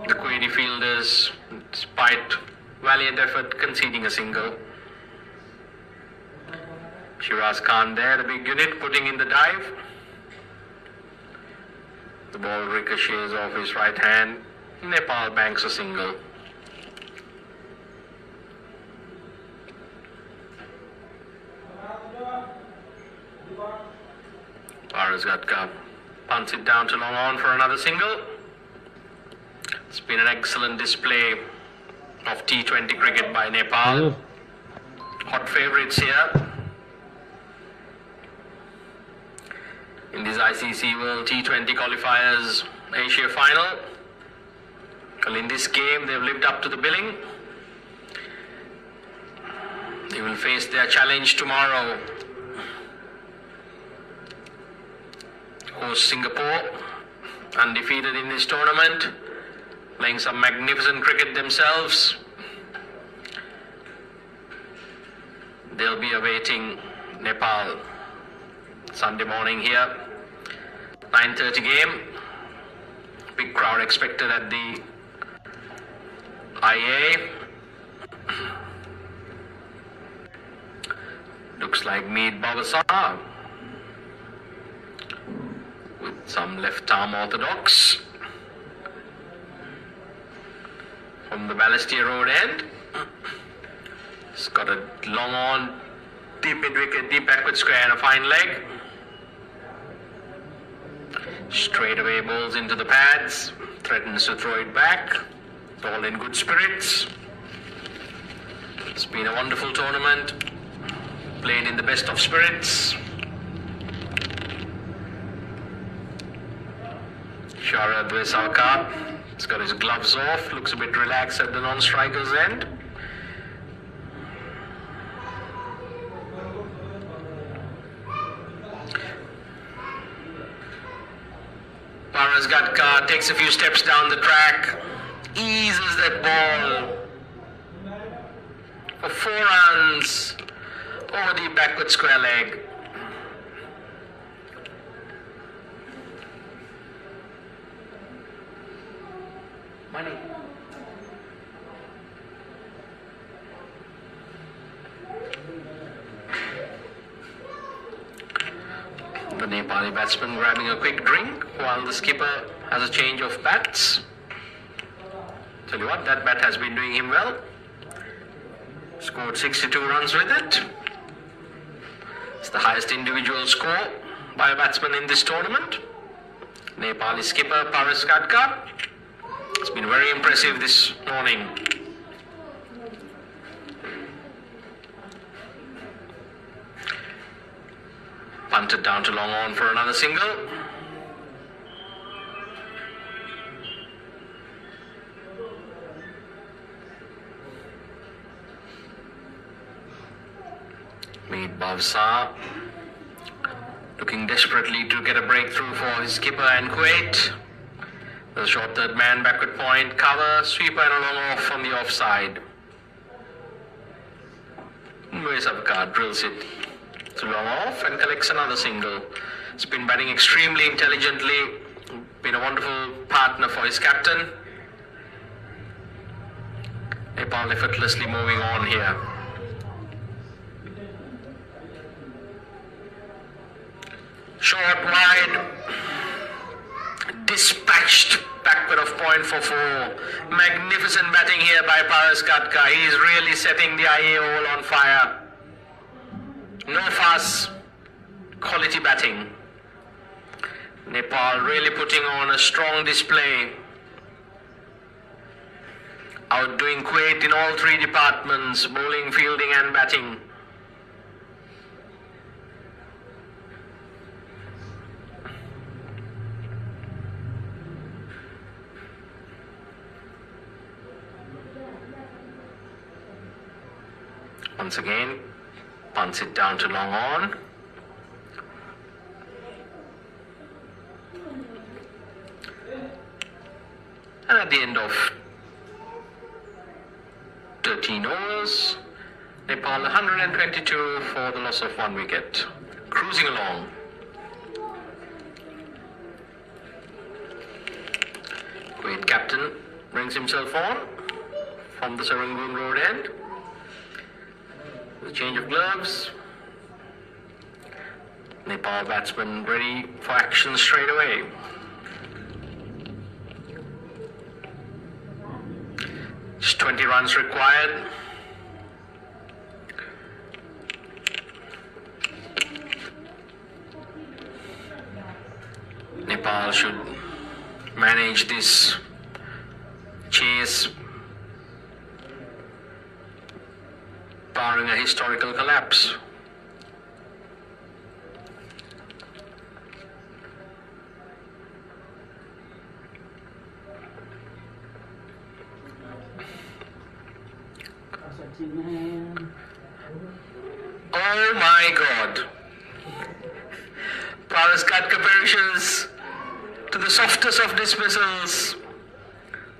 the Kuwaiti fielders, despite valiant effort, conceding a single. Shiraz Khan there, the big unit, putting in the dive. The ball ricochets off his right hand. Nepal banks a single. Paras Gatka punts it down to long on for another single. It's been an excellent display of T20 cricket by Nepal. Hot favourites here in these ICC World T20 Qualifiers Asia Final. Well, in this game they've lived up to the billing. They will face their challenge tomorrow. Host Singapore, undefeated in this tournament, playing some magnificent cricket themselves. They'll be awaiting Nepal Sunday morning here. 9:30 game. Big crowd expected at the IA. Looks like Mead Babasar with some left arm orthodox from the Balestier Road end. It's got a long on, deep mid wicket, deep backward square and a fine leg. Straight away balls into the pads, threatens to throw it back. All in good spirits. It's been a wonderful tournament, played in the best of spirits. Sharad Vesavka, he's got his gloves off, looks a bit relaxed at the non-striker's end. Paras Gatka takes a few steps down the track, eases that ball for 4 runs over the backward square leg. Money. The Nepali batsman grabbing a quick drink while the skipper has a change of bats. Tell you what, that bat has been doing him well. Scored 62 runs with it. It's the highest individual score by a batsman in this tournament. Nepali skipper Paras Gatka. It's been very impressive this morning. Punted down to long on for another single. Mead Bhavsa looking desperately to get a breakthrough for his skipper and Kuwait. The short third man, backward point, cover, sweeper and a long off from the offside. Vesavka drills it to long off and collects another single. He's been batting extremely intelligently, been a wonderful partner for his captain. Nepal effortlessly moving on here. Short wide, dispatched backward of point for 4. Magnificent batting here by Paras Katka. He is really setting the IA all on fire. No fuss, quality batting. Nepal really putting on a strong display. Outdoing Kuwait in all 3 departments, bowling, fielding and batting. Once again, punts it down to long on. And at the end of 13 overs, Nepal 122 for the loss of 1 wicket. Cruising along. Kuwait captain brings himself on from the Serangoon Road end. The change of gloves. Nepal batsman ready for action straight away. Just 20 runs required. Nepal should manage this chase barring a historical collapse. Oh my God. Paras Katka perishes to the softest of dismissals.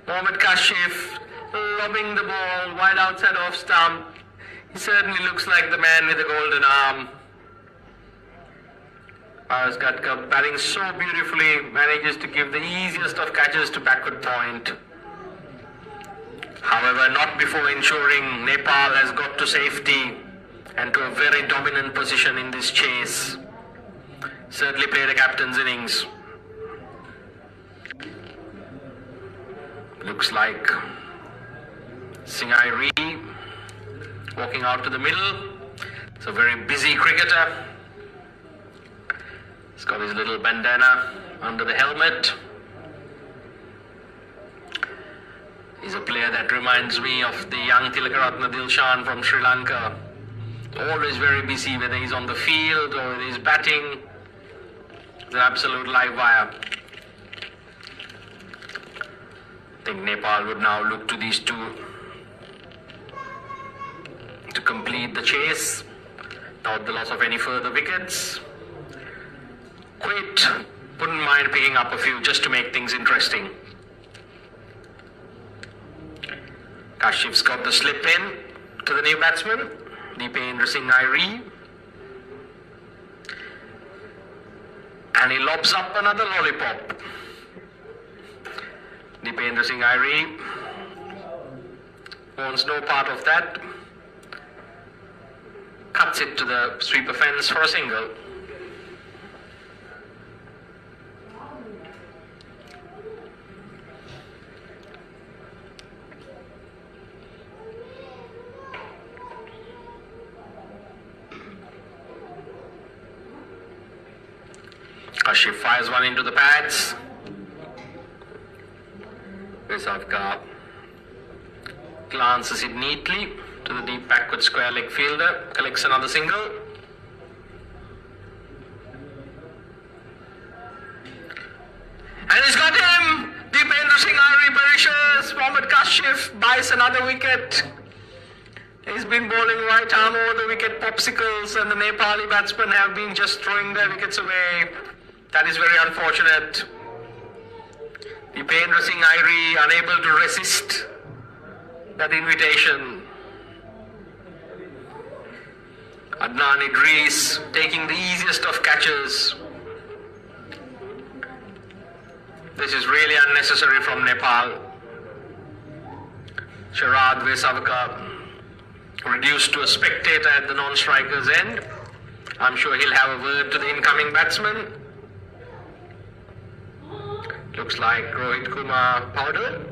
Mohammad Kashif lobbing the ball wide outside off stump. He certainly looks like the man with the golden arm. Paras Katka batting so beautifully, manages to give the easiest of catches to backward point. However, not before ensuring Nepal has got to safety and to a very dominant position in this chase. Certainly played a captain's innings. Looks like Singhai Ree walking out to the middle. It's a very busy cricketer. He's got his little bandana under the helmet. He's a player that reminds me of the young Tilakaratne Dilshan from Sri Lanka. Always very busy, whether he's on the field or whether he's batting. He's an absolute live wire. I think Nepal would now look to these two to complete the chase, without the loss of any further wickets. Kuwait wouldn't mind picking up a few just to make things interesting. Kashif's got the slip in to the new batsman, Deependra Singhai Ree. And he lobs up another lollipop. Deependra Singhai Ree wants no part of that. Cuts it to the sweeper fence for a single. Kashif fires one into the pads. Vesavka glances it neatly to the deep backward square leg fielder, collects another single. And he's got him! Deependra Singhai Ree perishes. Mohammad Kashif buys another wicket. He's been bowling right arm over the wicket popsicles, and the Nepali batsmen have been just throwing their wickets away. That is very unfortunate. Deependra Singhai Ree unable to resist that invitation. Adnan Idris taking the easiest of catches. This is really unnecessary from Nepal. Sharad Vesavaka reduced to a spectator at the non-striker's end. I'm sure he'll have a word to the incoming batsman. Looks like Rohit Kumar Powder.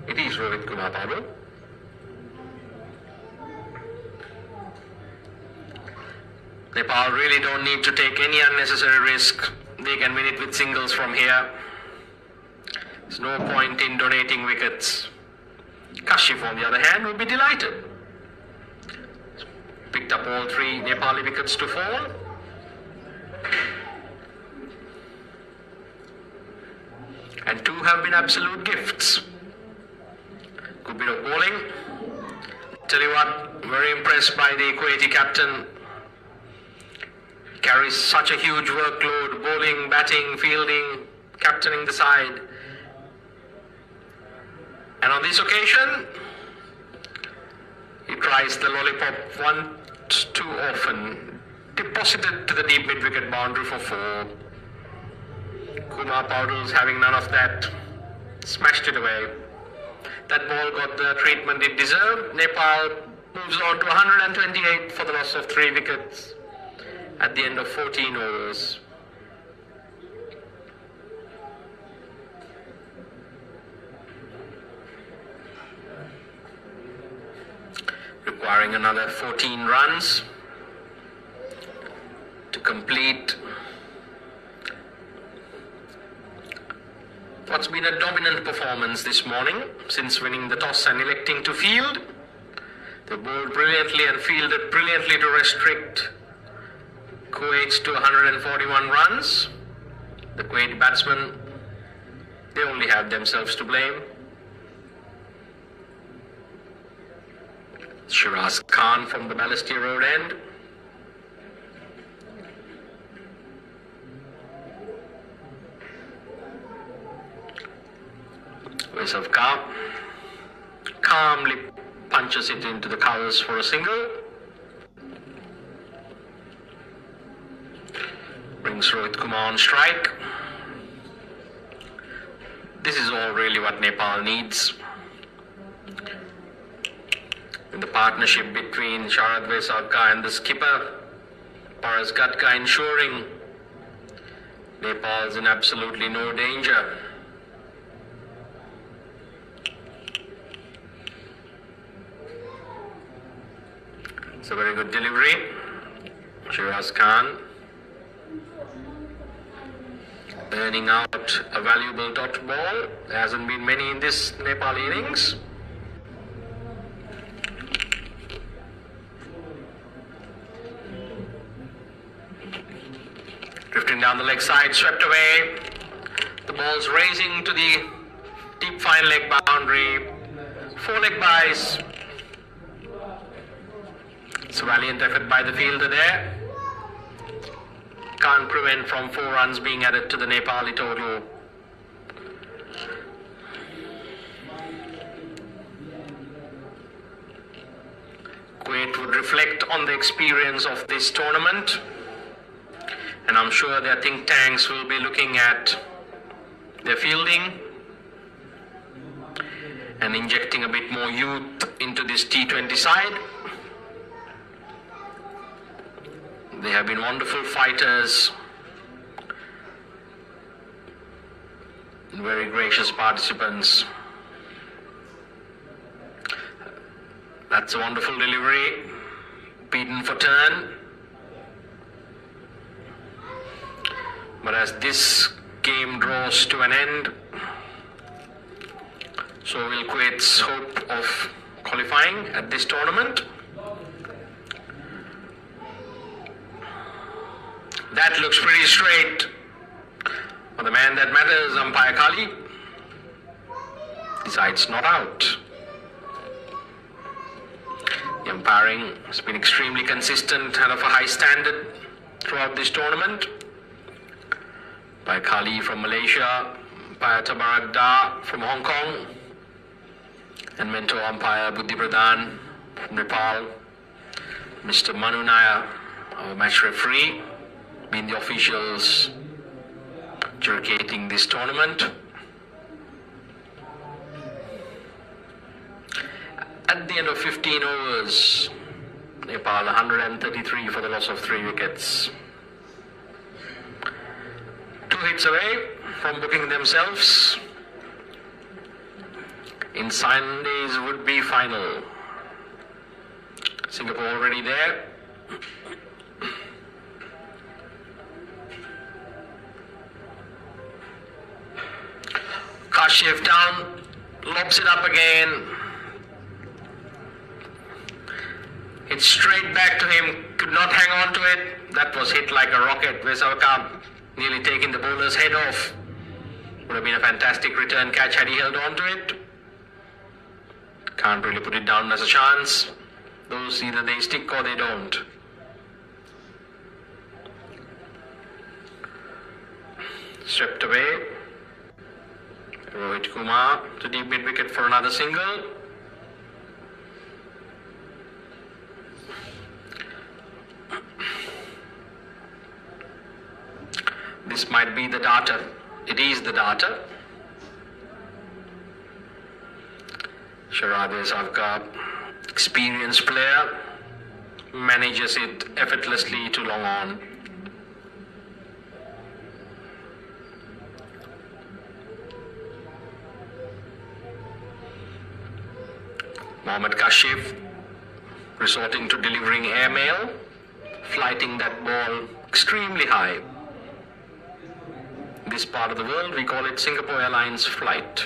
It is Rohit Kumar Powder. Nepal really don't need to take any unnecessary risk. They can win it with singles from here. There's no point in donating wickets. Kashif, on the other hand, would be delighted. Picked up all 3 Nepali wickets to fall. And 2 have been absolute gifts. Good bit of bowling. Tell you what, very impressed by the Kuwaiti captain. Carries such a huge workload, bowling, batting, fielding, captaining the side. And on this occasion, he tries the lollipop one too often. Deposited to the deep mid-wicket boundary for 4. Kumar Powdles having none of that. Smashed it away. That ball got the treatment it deserved. Nepal moves on to 128 for the loss of 3 wickets at the end of 14 overs. Requiring another 14 runs to complete what's been a dominant performance this morning since winning the toss and electing to field. They bowled brilliantly and fielded brilliantly to restrict Kuwait to 141 runs. The Kuwait batsmen, they only have themselves to blame. Shiraz Khan from the Balestier Road end. Vesavka calmly punches it into the covers for a single. Brings Rohit Kumar on strike. This is all really what Nepal needs. In the partnership between Sharad Vesavka and the skipper, Paras Gatka, ensuring Nepal is in absolutely no danger. It's a very good delivery. Shiraz Khan earning out a valuable dot ball. There hasn't been many in this Nepali innings. Drifting down the leg side, swept away. The ball's raising to the deep fine leg boundary. 4 leg byes. It's a valiant effort by the fielder there. Can't prevent from 4 runs being added to the Nepali total. Kuwait would reflect on the experience of this tournament, and I'm sure their think tanks will be looking at their fielding and injecting a bit more youth into this T20 side. They have been wonderful fighters and very gracious participants. That's a wonderful delivery. Beaten for turn. But as this game draws to an end, so will Kuwait's hope of qualifying at this tournament. That looks pretty straight. For the man that matters, umpire Kali decides not out. The umpiring has been extremely consistent and of a high standard throughout this tournament. By Kali from Malaysia, umpire Tabarak Da from Hong Kong, and mentor umpire Buddhi Pradhan from Nepal. Mr. Manu Nair, our match referee, been the officials adjudicating this tournament. At the end of 15 overs, Nepal 133 for the loss of 3 wickets. 2 hits away from booking themselves in Sunday's would-be final. Singapore already there. Kashif down, lobs it up again. It's straight back to him, could not hang on to it. That was hit like a rocket. Vesavaka nearly taking the bowler's head off. Would have been a fantastic return catch had he held on to it. Can't really put it down as a chance. Those either they stick or they don't. Swept away. Rohit Kumar to deep mid wicket for another single. This might be the data. It is the data. Sharad Vesavka, experienced player, manages it effortlessly to long on. Mohammad Kashif resorting to delivering airmail, flighting that ball extremely high. This part of the world we call it Singapore Airlines flight.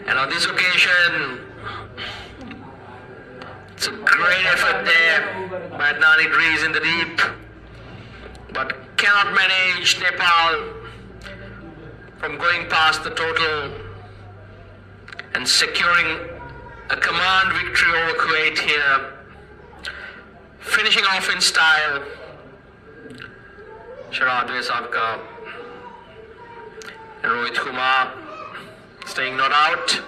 And on this occasion, it's a great effort there by Adnan Idris in the deep, but cannot manage Nepal from going past the total and securing a command victory over Kuwait here. Finishing off in style, Sharad Vesavka and Rohit Kumar staying not out.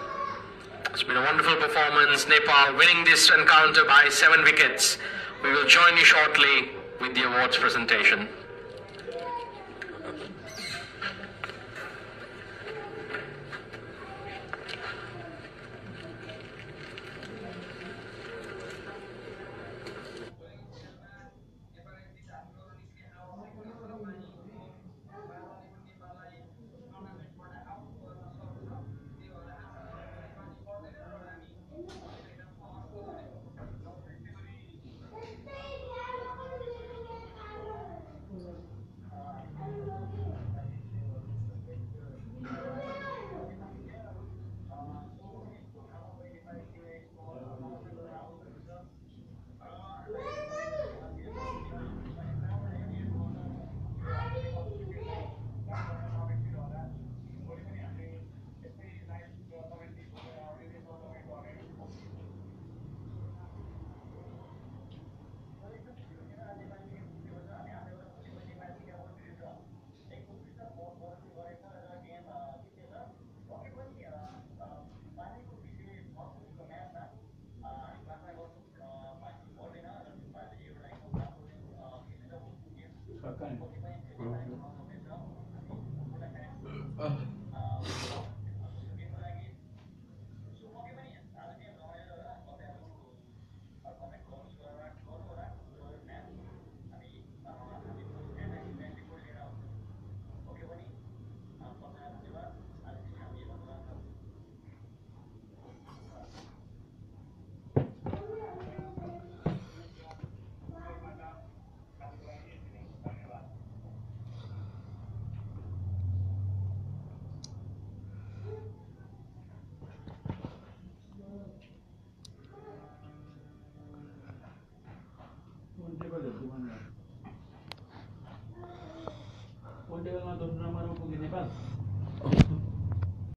It's been a wonderful performance. Nepal winning this encounter by 7 wickets. We will join you shortly with the awards presentation. टेबलमा दोस्रो नम्बरमा पुग्यो नेपाल।